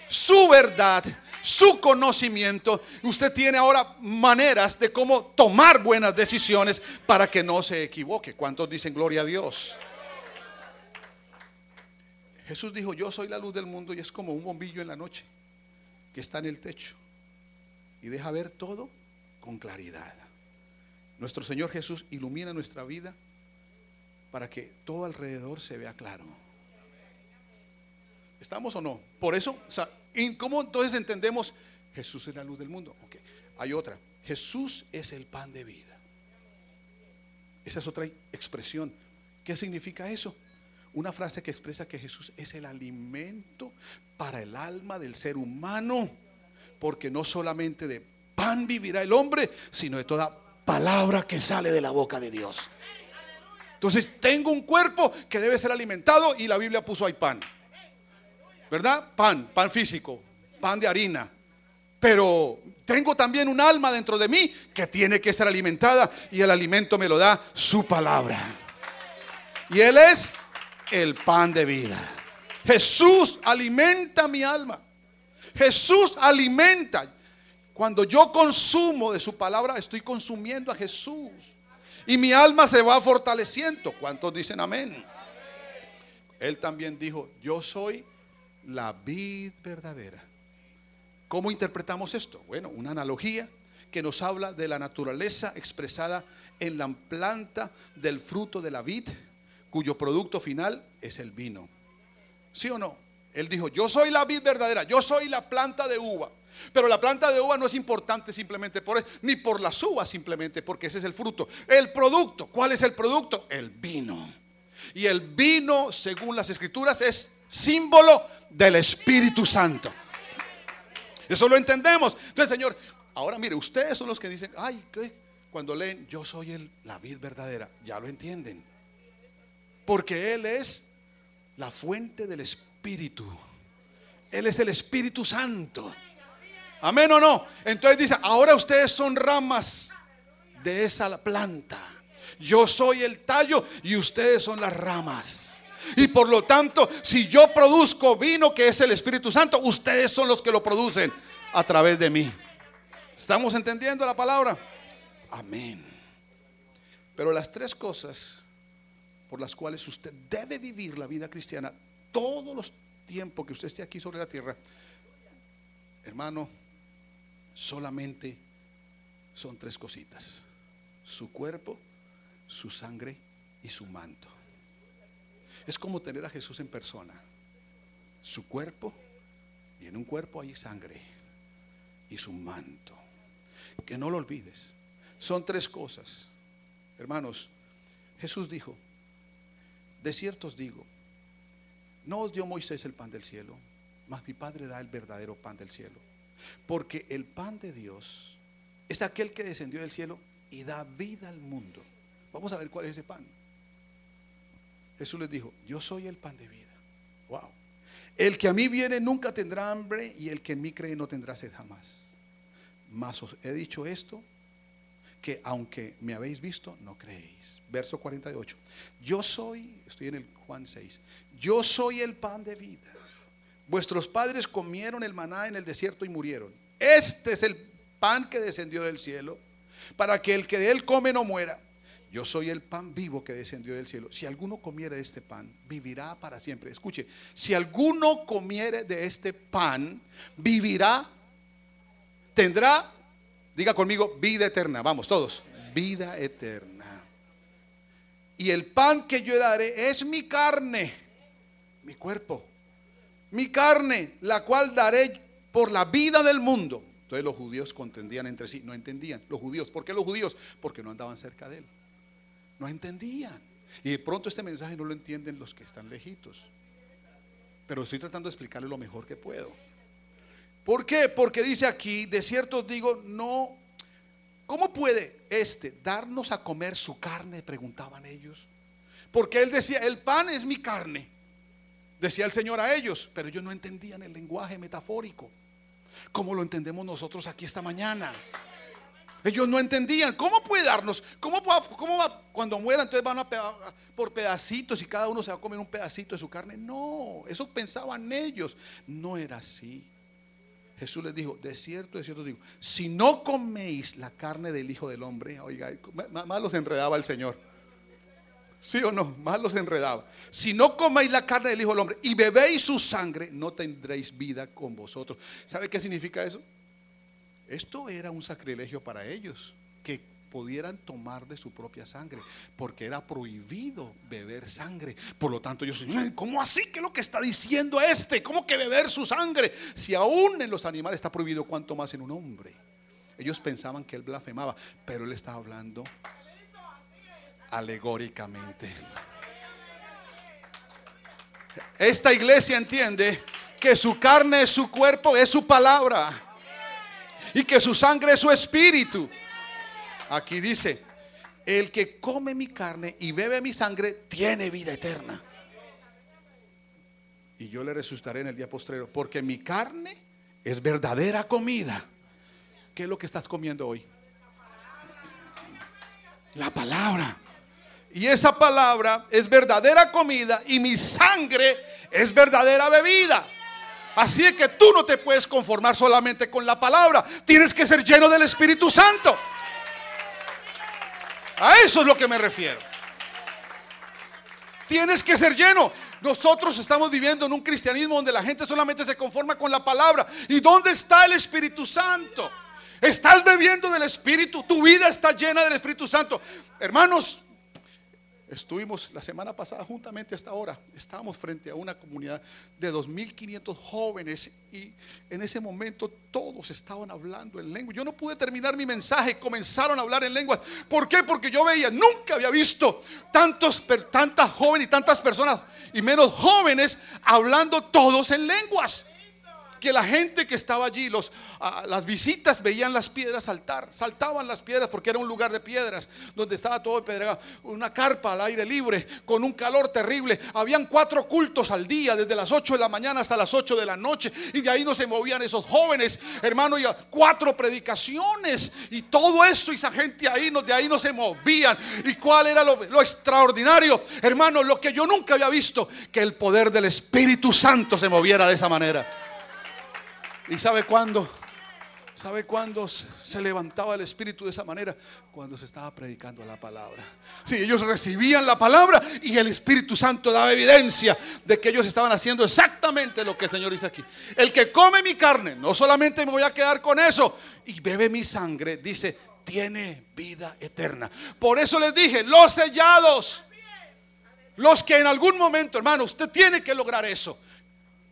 su verdad, su conocimiento. Usted tiene ahora maneras de cómo tomar buenas decisiones para que no se equivoque. ¿Cuántos dicen gloria a Dios? Jesús dijo: yo soy la luz del mundo, y es como un bombillo en la noche que está en el techo y deja ver todo con claridad. Nuestro Señor Jesús ilumina nuestra vida para que todo alrededor se vea claro. ¿Estamos o no? Por eso, ¿cómo entonces entendemos? Jesús es la luz del mundo. Okay. Hay otra: Jesús es el pan de vida. Esa es otra expresión. ¿Qué significa eso? Una frase que expresa que Jesús es el alimento para el alma del ser humano, porque no solamente de pan vivirá el hombre, sino de toda palabra que sale de la boca de Dios. Entonces tengo un cuerpo que debe ser alimentado y la Biblia puso ahí pan, ¿verdad? Pan físico, pan de harina. Pero tengo también un alma dentro de mí que tiene que ser alimentada, y el alimento me lo da su palabra. Y Él es el pan de vida. Jesús alimenta mi alma. Jesús alimenta. Cuando yo consumo de su palabra, estoy consumiendo a Jesús. Y mi alma se va fortaleciendo. ¿Cuántos dicen amén? Él también dijo: yo soy la vid verdadera. ¿Cómo interpretamos esto? Bueno, una analogía que nos habla de la naturaleza expresada en la planta del fruto de la vid, cuyo producto final es el vino. ¿Sí o no? Él dijo: yo soy la vid verdadera, yo soy la planta de uva. Pero la planta de uva no es importante simplemente por eso, ni por las uvas simplemente, porque ese es el fruto. El producto, ¿cuál es el producto? El vino. Y el vino, según las escrituras, es símbolo del Espíritu Santo. Eso lo entendemos. Entonces, Señor, ahora mire, ustedes son los que dicen: ay, ¿qué? Cuando leen yo soy la vid verdadera, ya lo entienden, porque Él es la fuente del Espíritu. Él es el Espíritu Santo. Amén o no. Entonces dice: ahora ustedes son ramas de esa planta. Yo soy el tallo y ustedes son las ramas. Y por lo tanto, si yo produzco vino, que es el Espíritu Santo, ustedes son los que lo producen a través de mí. ¿Estamos entendiendo la palabra? Amén. Pero las tres cosas por las cuales usted debe vivir la vida cristiana todos los tiempos que usted esté aquí sobre la tierra, hermano, solamente son tres cositas: su cuerpo, su sangre y su manto. Es como tener a Jesús en persona. Su cuerpo, y en un cuerpo hay sangre, y su manto. Que no lo olvides. Son tres cosas. Hermanos, Jesús dijo: de cierto os digo, no os dio Moisés el pan del cielo, mas mi Padre da el verdadero pan del cielo. Porque el pan de Dios es aquel que descendió del cielo y da vida al mundo. Vamos a ver cuál es ese pan. Jesús les dijo: yo soy el pan de vida. Wow. El que a mí viene nunca tendrá hambre, y el que en mí cree no tendrá sed jamás. Mas os he dicho esto, que aunque me habéis visto, no creéis. Verso 48. Yo soy, estoy en el Juan 6. Yo soy el pan de vida. Vuestros padres comieron el maná en el desierto y murieron. Este es el pan que descendió del cielo, para que el que de él come no muera. Yo soy el pan vivo que descendió del cielo. Si alguno comiere de este pan, vivirá para siempre. Escuche: si alguno comiere de este pan, vivirá, tendrá, diga conmigo, vida eterna. Vamos todos: vida eterna. Y el pan que yo daré es mi carne, mi cuerpo, mi carne, la cual daré por la vida del mundo. Entonces los judíos contendían entre sí, no entendían. Los judíos, ¿por qué los judíos? Porque no andaban cerca de él, no entendían. Y de pronto este mensaje no lo entienden los que están lejitos, pero estoy tratando de explicarle lo mejor que puedo. ¿Por qué? Porque dice aquí: de cierto os digo, no. ¿Cómo puede darnos a comer su carne?, preguntaban ellos. Porque él decía: el pan es mi carne, decía el Señor a ellos, pero ellos no entendían el lenguaje metafórico como lo entendemos nosotros aquí esta mañana. Ellos no entendían. ¿Cómo puede darnos? ¿Cómo va cuando muera? Entonces van por pedacitos y cada uno se va a comer un pedacito de su carne. No, eso pensaban ellos. No era así. Jesús les dijo: de cierto os digo, si no coméis la carne del Hijo del Hombre, oiga, más los enredaba el Señor. ¿Sí o no? Más los enredaba. Si no coméis la carne del Hijo del Hombre y bebéis su sangre, no tendréis vida con vosotros. ¿Sabe qué significa eso? Esto era un sacrilegio para ellos, que pudieran tomar de su propia sangre, porque era prohibido beber sangre. Por lo tanto ellos: ¿cómo así? ¿Qué es lo que está diciendo ¿Cómo que beber su sangre? Si aún en los animales está prohibido, ¿cuánto más en un hombre? Ellos pensaban que él blasfemaba, pero él estaba hablando alegóricamente. Esta iglesia entiende que su carne es su cuerpo, es su palabra, y que su sangre es su espíritu. Aquí dice: El que come mi carne y bebe mi sangre tiene vida eterna. Y yo le resucitaré en el día postrero, porque mi carne es verdadera comida. ¿Qué es lo que estás comiendo hoy? La palabra. Y esa palabra es verdadera comida y mi sangre es verdadera bebida. Así es que tú no te puedes conformar solamente con la palabra. Tienes que ser lleno del Espíritu Santo. A eso es lo que me refiero. Tienes que ser lleno. Nosotros estamos viviendo en un cristianismo donde la gente solamente se conforma con la palabra. ¿Y dónde está el Espíritu Santo? Estás bebiendo del Espíritu. Tu vida está llena del Espíritu Santo. Hermanos, estuvimos la semana pasada juntamente hasta ahora. Estábamos frente a una comunidad de 2500 jóvenes y en ese momento todos estaban hablando en lengua. Yo no pude terminar mi mensaje, comenzaron a hablar en lenguas. ¿Por qué? Porque yo veía, nunca había visto tantas jóvenes y tantas personas y menos jóvenes hablando todos en lenguas. Que la gente que estaba allí, las visitas veían las piedras saltar, saltaban las piedras porque era un lugar de piedras donde estaba todo pedregado, una carpa al aire libre con un calor terrible. Habían 4 cultos al día, desde las 8 de la mañana hasta las 8 de la noche, y de ahí no se movían esos jóvenes, hermano, y 4 predicaciones y todo eso, y esa gente ahí, de ahí no se movían. ¿Y cuál era lo extraordinario, hermano? Lo que yo nunca había visto, que el poder del Espíritu Santo se moviera de esa manera. ¿Y sabe cuándo? ¿Sabe cuándo se levantaba el Espíritu de esa manera? Cuando se estaba predicando la palabra. Sí, ellos recibían la palabra y el Espíritu Santo daba evidencia de que ellos estaban haciendo exactamente lo que el Señor dice aquí. El que come mi carne, no solamente me voy a quedar con eso, y bebe mi sangre, dice, tiene vida eterna. Por eso les dije, los sellados, los que en algún momento, hermano, usted tiene que lograr eso,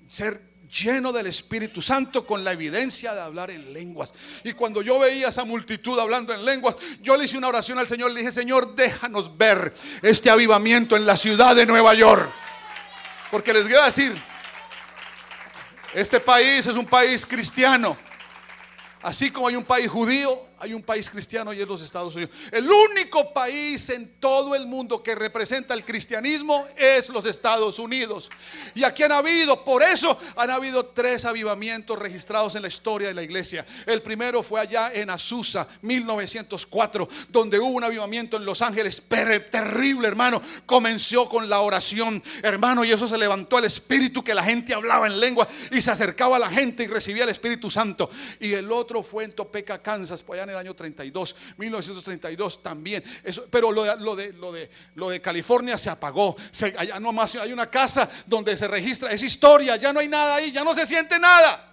ser lleno del Espíritu Santo con la evidencia de hablar en lenguas. Y cuando yo veía esa multitud hablando en lenguas, yo le hice una oración al Señor. Le dije, Señor, déjanos ver este avivamiento en la ciudad de Nueva York. Porque les voy a decir, este país es un país cristiano. Así como hay un país judío, hay un país cristiano y es los Estados Unidos. El único país en todo el mundo que representa el cristianismo es los Estados Unidos. Y aquí por eso han habido 3 avivamientos registrados en la historia de la iglesia. El primero fue allá en Azusa, 1904, donde hubo un avivamiento en Los Ángeles, terrible, hermano. Comenzó con la oración, hermano, y eso se levantó el Espíritu, que la gente hablaba en lengua y se acercaba a la gente y recibía el Espíritu Santo. Y el otro fue en Topeka, Kansas, por allá en el año 32, 1932 también. Eso, pero lo de California se apagó. Allá nomás hay una casa donde se registra, es historia, ya no hay nada ahí, ya no se siente nada.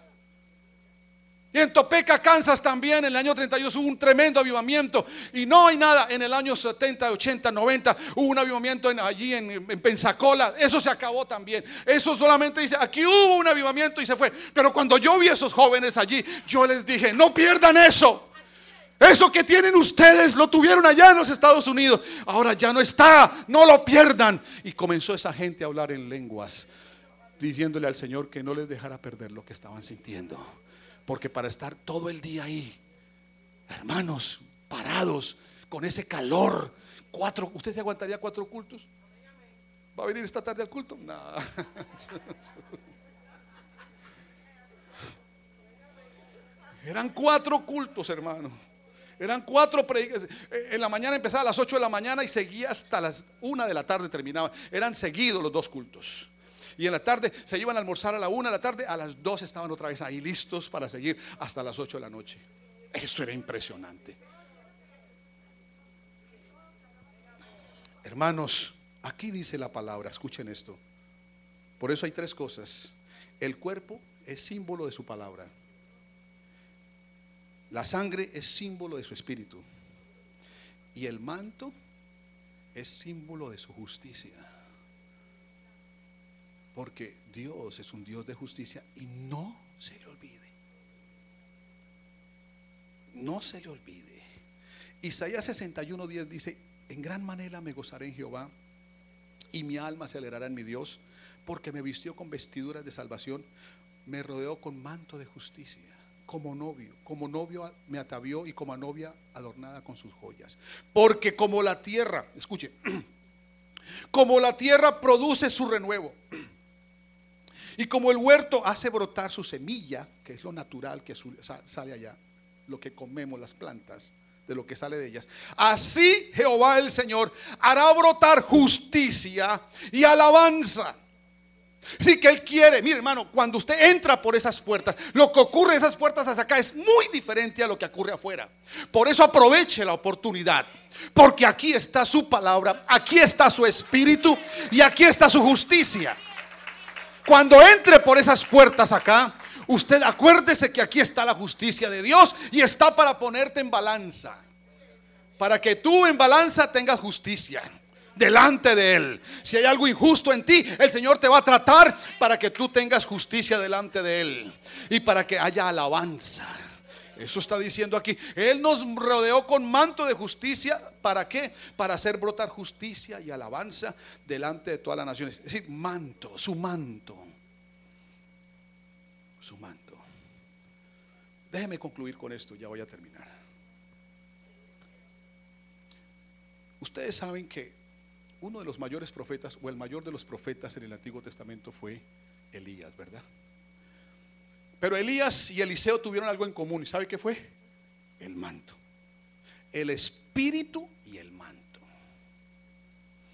Y en Topeka, Kansas también en el año 32 hubo un tremendo avivamiento y no hay nada. En el año 70, 80, 90 hubo un avivamiento allí en Pensacola. Eso se acabó también. Eso solamente dice, aquí hubo un avivamiento y se fue. Pero cuando yo vi a esos jóvenes allí, yo les dije, no pierdan eso. Eso que tienen ustedes lo tuvieron allá en los Estados Unidos, ahora ya no está, no lo pierdan. Y comenzó esa gente a hablar en lenguas, diciéndole al Señor que no les dejara perder lo que estaban sintiendo. Porque para estar todo el día ahí, hermanos, parados, con ese calor, ¿usted se aguantaría 4 cultos? ¿Va a venir esta tarde al culto? No. Eran 4 cultos, hermano. Eran 4 predicaciones. En la mañana empezaba a las 8 de la mañana y seguía hasta las 1 de la tarde, terminaba. Eran seguidos los 2 cultos. Y en la tarde se iban a almorzar a la 1 de la tarde, a las 2 estaban otra vez ahí listos para seguir hasta las 8 de la noche. Eso era impresionante. Hermanos, aquí dice la palabra, escuchen esto. Por eso hay 3 cosas. El cuerpo es símbolo de su palabra. La sangre es símbolo de su espíritu. Y el manto es símbolo de su justicia. Porque Dios es un Dios de justicia y no se le olvide. No se le olvide. Isaías 61:10 dice, en gran manera me gozaré en Jehová y mi alma se alegrará en mi Dios, porque me vistió con vestiduras de salvación, me rodeó con manto de justicia. como novio me atavió y como novia adornada con sus joyas. Porque como la tierra, escuche, como la tierra produce su renuevo y como el huerto hace brotar su semilla, que es lo natural que sale allá, lo que comemos, las plantas, de lo que sale de ellas, así Jehová el Señor hará brotar justicia y alabanza. Así que Él quiere, mire hermano, cuando usted entra por esas puertas, lo que ocurre en esas puertas hacia acá es muy diferente a lo que ocurre afuera. Por eso aproveche la oportunidad, porque aquí está su palabra, aquí está su espíritu y aquí está su justicia. Cuando entre por esas puertas acá, usted acuérdese que aquí está la justicia de Dios y está para ponerte en balanza, para que tú en balanza tengas justicia delante de Él. Si hay algo injusto en ti, el Señor te va a tratar para que tú tengas justicia delante de Él y para que haya alabanza. Eso está diciendo aquí. Él nos rodeó con manto de justicia. ¿Para qué? Para hacer brotar justicia y alabanza delante de todas las naciones. Es decir, manto, su manto. Su manto. Déjeme concluir con esto, ya voy a terminar. Ustedes saben que uno de los mayores profetas, o el mayor de los profetas en el Antiguo Testamento, fue Elías, ¿verdad? Pero Elías y Eliseo tuvieron algo en común. ¿Y sabe qué fue? El manto, el espíritu y el manto.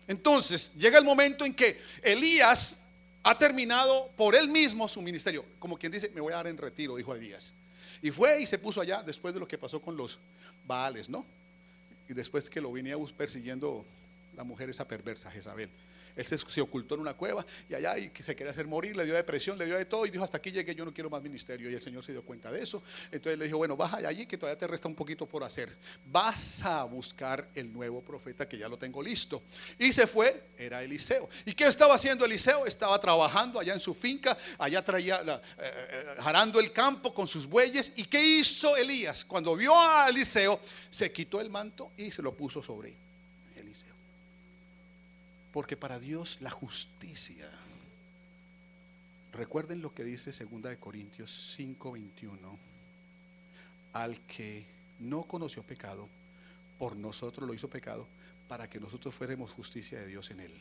Entonces llega el momento en que Elías ha terminado por él mismo su ministerio. Como quien dice, me voy a dar en retiro, dijo Elías. Y fue y se puso allá después de lo que pasó con los Baales, ¿no? Y después que lo venía persiguiendo la mujer esa perversa, Jezabel. Él se ocultó en una cueva y allá y que se quería hacer morir, le dio depresión, le dio de todo y dijo: hasta aquí llegué, yo no quiero más ministerio. Y el Señor se dio cuenta de eso. Entonces le dijo: bueno, baja allí que todavía te resta un poquito por hacer. Vas a buscar el nuevo profeta que ya lo tengo listo. Y se fue, era Eliseo. ¿Y qué estaba haciendo Eliseo? Estaba trabajando allá en su finca, allá arando el campo con sus bueyes. ¿Y qué hizo Elías? Cuando vio a Eliseo, se quitó el manto y se lo puso sobre Eliseo. Porque para Dios la justicia, recuerden lo que dice 2 Corintios 5:21, al que no conoció pecado, por nosotros lo hizo pecado, para que nosotros fuéramos justicia de Dios en él.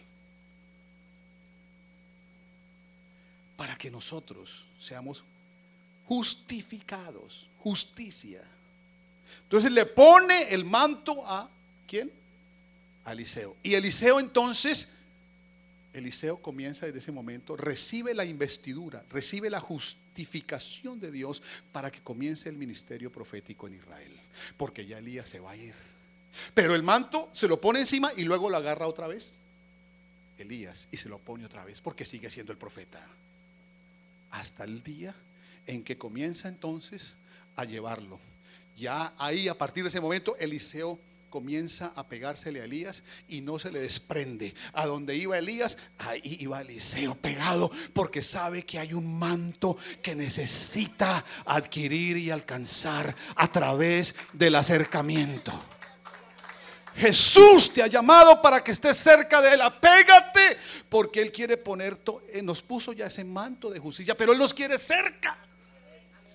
Para que nosotros seamos justificados, justicia. Entonces le pone el manto a ¿quién? A Eliseo. Y Eliseo entonces, Eliseo comienza desde ese momento, recibe la investidura, recibe la justificación de Dios para que comience el ministerio profético en Israel. Porque ya Elías se va a ir. Pero el manto se lo pone encima y luego lo agarra otra vez Elías y se lo pone otra vez porque sigue siendo el profeta. Hasta el día en que comienza entonces a llevarlo. Ya ahí, a partir de ese momento, Eliseo comienza a pegársele a Elías y no se le desprende. A donde iba Elías, ahí iba Eliseo pegado, porque sabe que hay un manto que necesita adquirir y alcanzar a través del acercamiento. Jesús te ha llamado para que estés cerca de Él. Apégate, porque Él quiere nos puso ya ese manto de justicia, pero Él nos quiere cerca.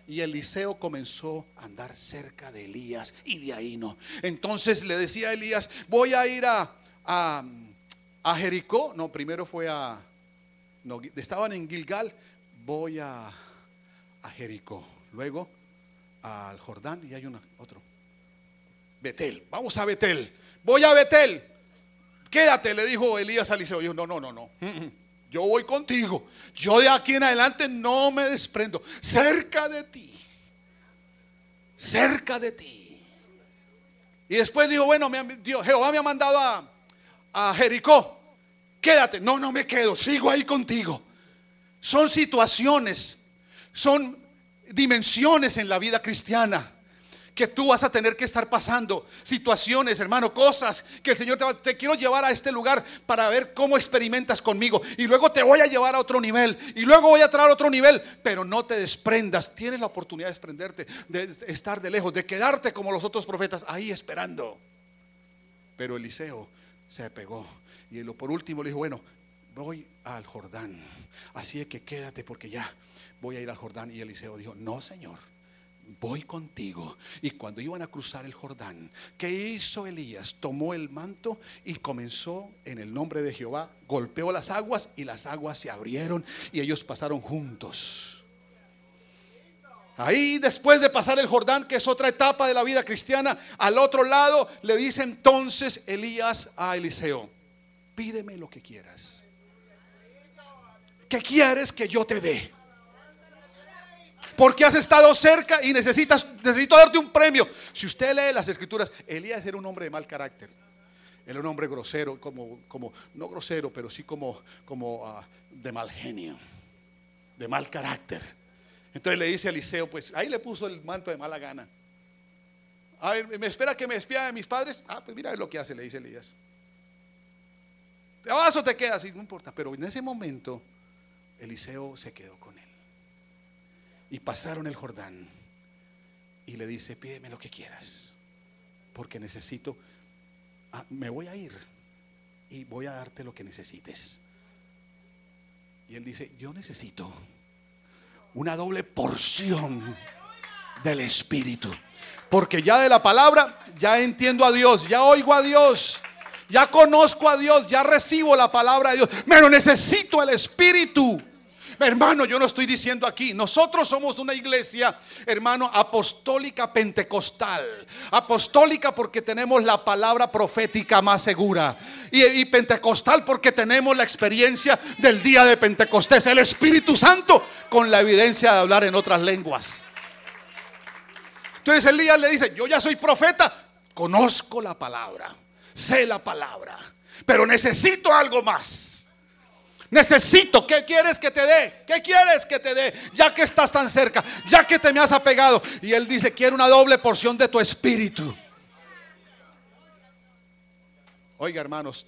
Y Eliseo comenzó a andar cerca de Elías y de ahí no. Entonces le decía a Elías: voy a ir a Jericó. No, primero fue estaban en Gilgal. Voy a Jericó. Luego al Jordán y hay otro. Betel, vamos a Betel. Voy a Betel. Quédate, le dijo Elías a Eliseo. Dijo: no. Yo voy contigo. Yo de aquí en adelante no me desprendo. Cerca de ti. Cerca de ti. Y después dijo: bueno, Jehová me ha mandado a Jericó. Quédate. No me quedo. Sigo ahí contigo. Son situaciones, son dimensiones en la vida cristiana que tú vas a tener que estar pasando. Situaciones, hermano, cosas que el Señor te quiero llevar a este lugar para ver cómo experimentas conmigo. Y luego te voy a llevar a otro nivel. Y luego voy a traer otro nivel. Pero no te desprendas. Tienes la oportunidad de desprenderte, de estar de lejos, de quedarte como los otros profetas ahí esperando. Pero Eliseo se pegó. Y por último le dijo: bueno, voy al Jordán. Así es que quédate porque ya voy a ir al Jordán. Y Eliseo dijo: no, Señor, voy contigo. Y cuando iban a cruzar el Jordán, ¿qué hizo Elías? Tomó el manto y comenzó en el nombre de Jehová, golpeó las aguas y las aguas se abrieron y ellos pasaron juntos. Ahí, después de pasar el Jordán, que es otra etapa de la vida cristiana, al otro lado le dice entonces Elías a Eliseo: pídeme lo que quieras. ¿Qué quieres que yo te dé? Porque has estado cerca y necesito darte un premio. Si usted lee las escrituras, Elías era un hombre de mal carácter. Él era un hombre grosero, no grosero, pero sí como de mal genio, de mal carácter. Entonces le dice a Eliseo, pues ahí le puso el manto de mala gana. A ver, ¿me espera que me espía de mis padres? Pues mira lo que hace, le dice Elías. ¿Te vas o te quedas? Y no importa. Pero en ese momento Eliseo se quedó con él. Y pasaron el Jordán. Y le dice: pídeme lo que quieras, porque necesito, me voy a ir y voy a darte lo que necesites. Y él dice: yo necesito una doble porción del Espíritu, porque ya de la palabra ya entiendo a Dios, ya oigo a Dios, ya conozco a Dios, ya recibo la palabra de Dios, pero necesito el Espíritu. Hermano, yo no estoy diciendo aquí, nosotros somos una iglesia, hermano, apostólica pentecostal. Apostólica porque tenemos la palabra profética más segura, y pentecostal porque tenemos la experiencia del día de Pentecostés, el Espíritu Santo con la evidencia de hablar en otras lenguas. Entonces Elías le dice: yo ya soy profeta, conozco la palabra, sé la palabra, pero necesito algo más. Necesito, ¿qué quieres que te dé? ¿Qué quieres que te dé? Ya que estás tan cerca, ya que te me has apegado. Y él dice: quiero una doble porción de tu espíritu. Oiga, hermanos,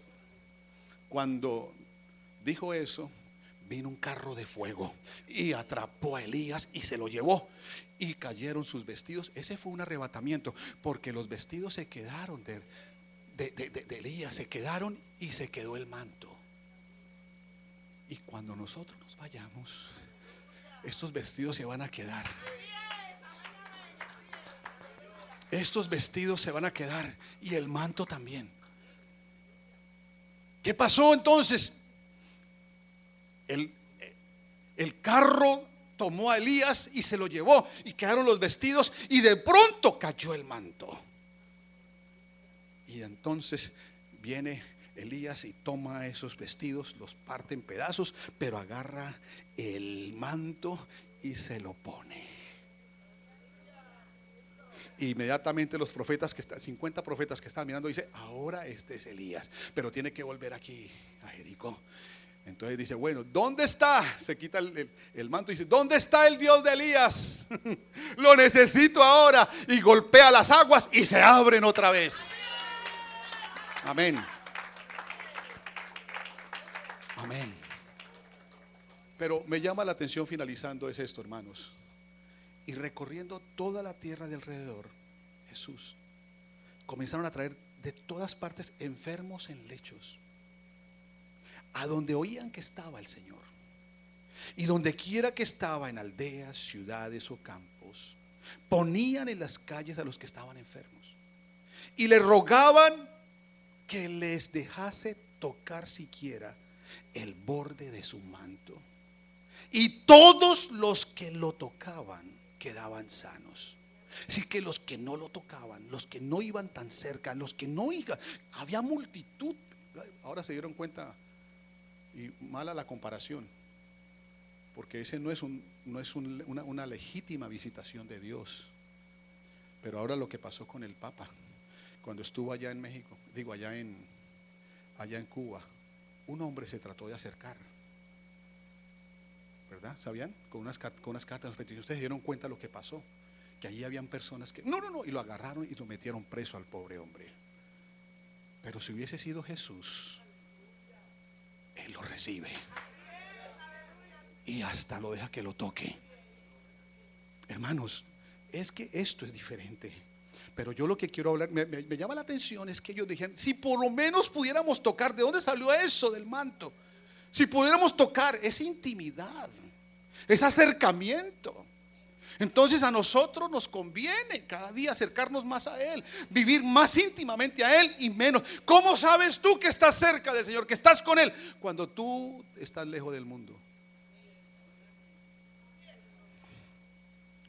cuando dijo eso, vino un carro de fuego y atrapó a Elías y se lo llevó, y cayeron sus vestidos. Ese fue un arrebatamiento, porque los vestidos se quedaron de Elías, se quedaron, y se quedó el manto. Y cuando nosotros nos vayamos, estos vestidos se van a quedar. Estos vestidos se van a quedar, y el manto también. ¿Qué pasó entonces? El carro tomó a Elías y se lo llevó, y quedaron los vestidos, y de pronto cayó el manto. Y entonces viene Elías y toma esos vestidos, los parte en pedazos, pero agarra el manto y se lo pone. Inmediatamente los profetas, 50 profetas que están mirando, dice: ahora este es Elías, pero tiene que volver aquí a Jericó. Entonces dice: bueno, ¿dónde está? Se quita el manto y dice: ¿dónde está el Dios de Elías? Lo necesito ahora. Y golpea las aguas y se abren otra vez. Amén. Amén. Pero me llama la atención, finalizando, es esto, hermanos. Y recorriendo toda la tierra de alrededor, Jesús, comenzaron a traer de todas partes enfermos en lechos, a donde oían que estaba el Señor. Y donde quiera que estaba, en aldeas, ciudades o campos, ponían en las calles a los que estaban enfermos y le rogaban que les dejase tocar siquiera el borde de su manto, y todos los que lo tocaban quedaban sanos. Así que los que no lo tocaban, los que no iban tan cerca, los que no iban, había multitud. Ahora se dieron cuenta, y mala la comparación, porque ese no es una legítima visitación de Dios. Pero ahora lo que pasó con el Papa cuando estuvo allá en México, allá en Cuba, un hombre se trató de acercar, ¿verdad? ¿Sabían? Con unas cartas. Ustedes se dieron cuenta lo que pasó, que allí habían personas que no, y lo agarraron y lo metieron preso al pobre hombre. Pero si hubiese sido Jesús, Él lo recibe y hasta lo deja que lo toque. Hermanos, es que esto es diferente. Pero yo lo que quiero hablar, me llama la atención, es que ellos dijeron: si por lo menos pudiéramos tocar. ¿De dónde salió eso del manto? Si pudiéramos tocar, es intimidad, es acercamiento. Entonces a nosotros nos conviene cada día acercarnos más a Él, vivir más íntimamente a Él y menos. ¿Cómo sabes tú que estás cerca del Señor, que estás con Él? Cuando tú estás lejos del mundo.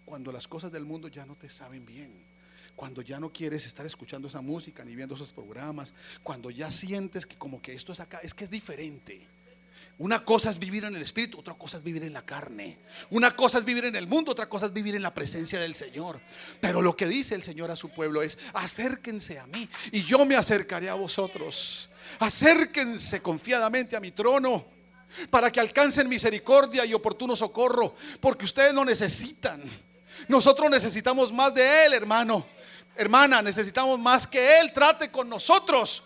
Cuando las cosas del mundo ya no te saben bien, cuando ya no quieres estar escuchando esa música ni viendo esos programas, cuando ya sientes que como que esto es acá, es que es diferente. Una cosa es vivir en el Espíritu, otra cosa es vivir en la carne. Una cosa es vivir en el mundo, otra cosa es vivir en la presencia del Señor. Pero lo que dice el Señor a su pueblo es: acérquense a mí y yo me acercaré a vosotros. Acérquense confiadamente a mi trono, para que alcancen misericordia y oportuno socorro, porque ustedes lo necesitan. Nosotros necesitamos más de Él, hermano, hermana, necesitamos más que Él trate con nosotros,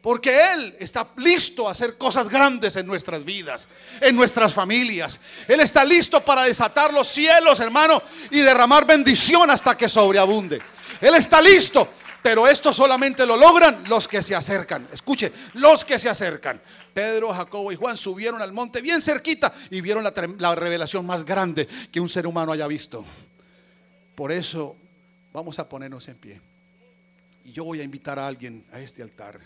porque Él está listo a hacer cosas grandes en nuestras vidas, en nuestras familias. Él está listo para desatar los cielos, hermano, y derramar bendición hasta que sobreabunde. Él está listo, pero esto solamente lo logran los que se acercan. Escuche, los que se acercan. Pedro, Jacobo y Juan subieron al monte bien cerquita y vieron la revelación más grande que un ser humano haya visto. Por eso vamos a ponernos en pie. Y yo voy a invitar a alguien a este altar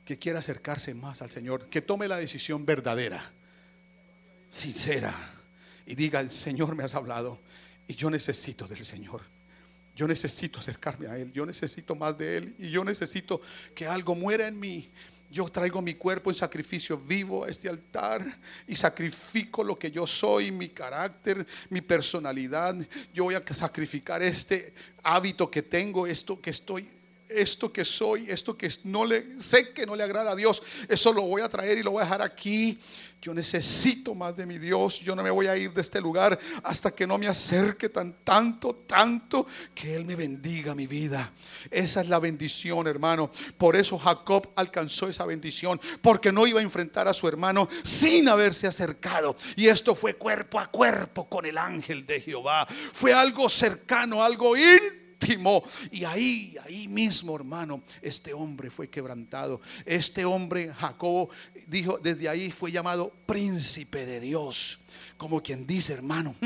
que quiera acercarse más al Señor, que tome la decisión verdadera, sincera, y diga: el Señor me has hablado y yo necesito del Señor. Yo necesito acercarme a Él, yo necesito más de Él, y yo necesito que algo muera en mí. Yo traigo mi cuerpo en sacrificio vivo a este altar y sacrifico lo que yo soy, mi carácter, mi personalidad. Yo voy a sacrificar este hábito que tengo, esto que estoy, esto que soy, esto que no le sé que no le agrada a Dios. Eso lo voy a traer y lo voy a dejar aquí. Yo necesito más de mi Dios. Yo no me voy a ir de este lugar hasta que no me acerque tanto que Él me bendiga mi vida. Esa es la bendición, hermano. Por eso Jacob alcanzó esa bendición, porque no iba a enfrentar a su hermano sin haberse acercado. Y esto fue cuerpo a cuerpo con el ángel de Jehová. Fue algo cercano, algo íntimo. Y ahí mismo, hermano, este hombre fue quebrantado. Este hombre, Jacobo, dijo, desde ahí fue llamado príncipe de Dios. Como quien dice, hermano,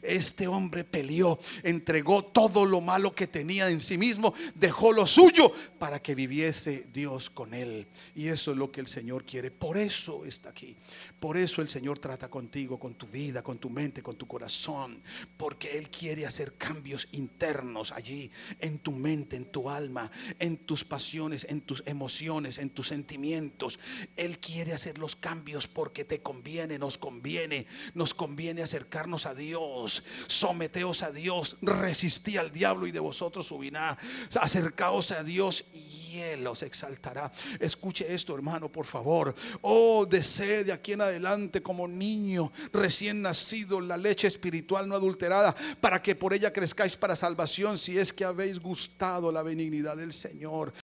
este hombre peleó, entregó todo lo malo que tenía en sí mismo, dejó lo suyo para que viviese Dios con él. Y eso es lo que el Señor quiere. Por eso está aquí. Por eso el Señor trata contigo, con tu vida, con tu mente, con tu corazón, porque Él quiere hacer cambios internos allí, en tu mente, en tu alma, en tus pasiones, en tus emociones, en tus sentimientos. Él quiere hacer los cambios porque te conviene, nos conviene acercarnos a Dios. Someteos a Dios, resistí al diablo y de vosotros subirá. Acercaos a Dios y Él os exaltará. Escuche esto, hermano, por favor. Oh, desee de aquí en adelante como niño recién nacido la leche espiritual no adulterada, para que por ella crezcáis para salvación, si es que habéis gustado la benignidad del Señor.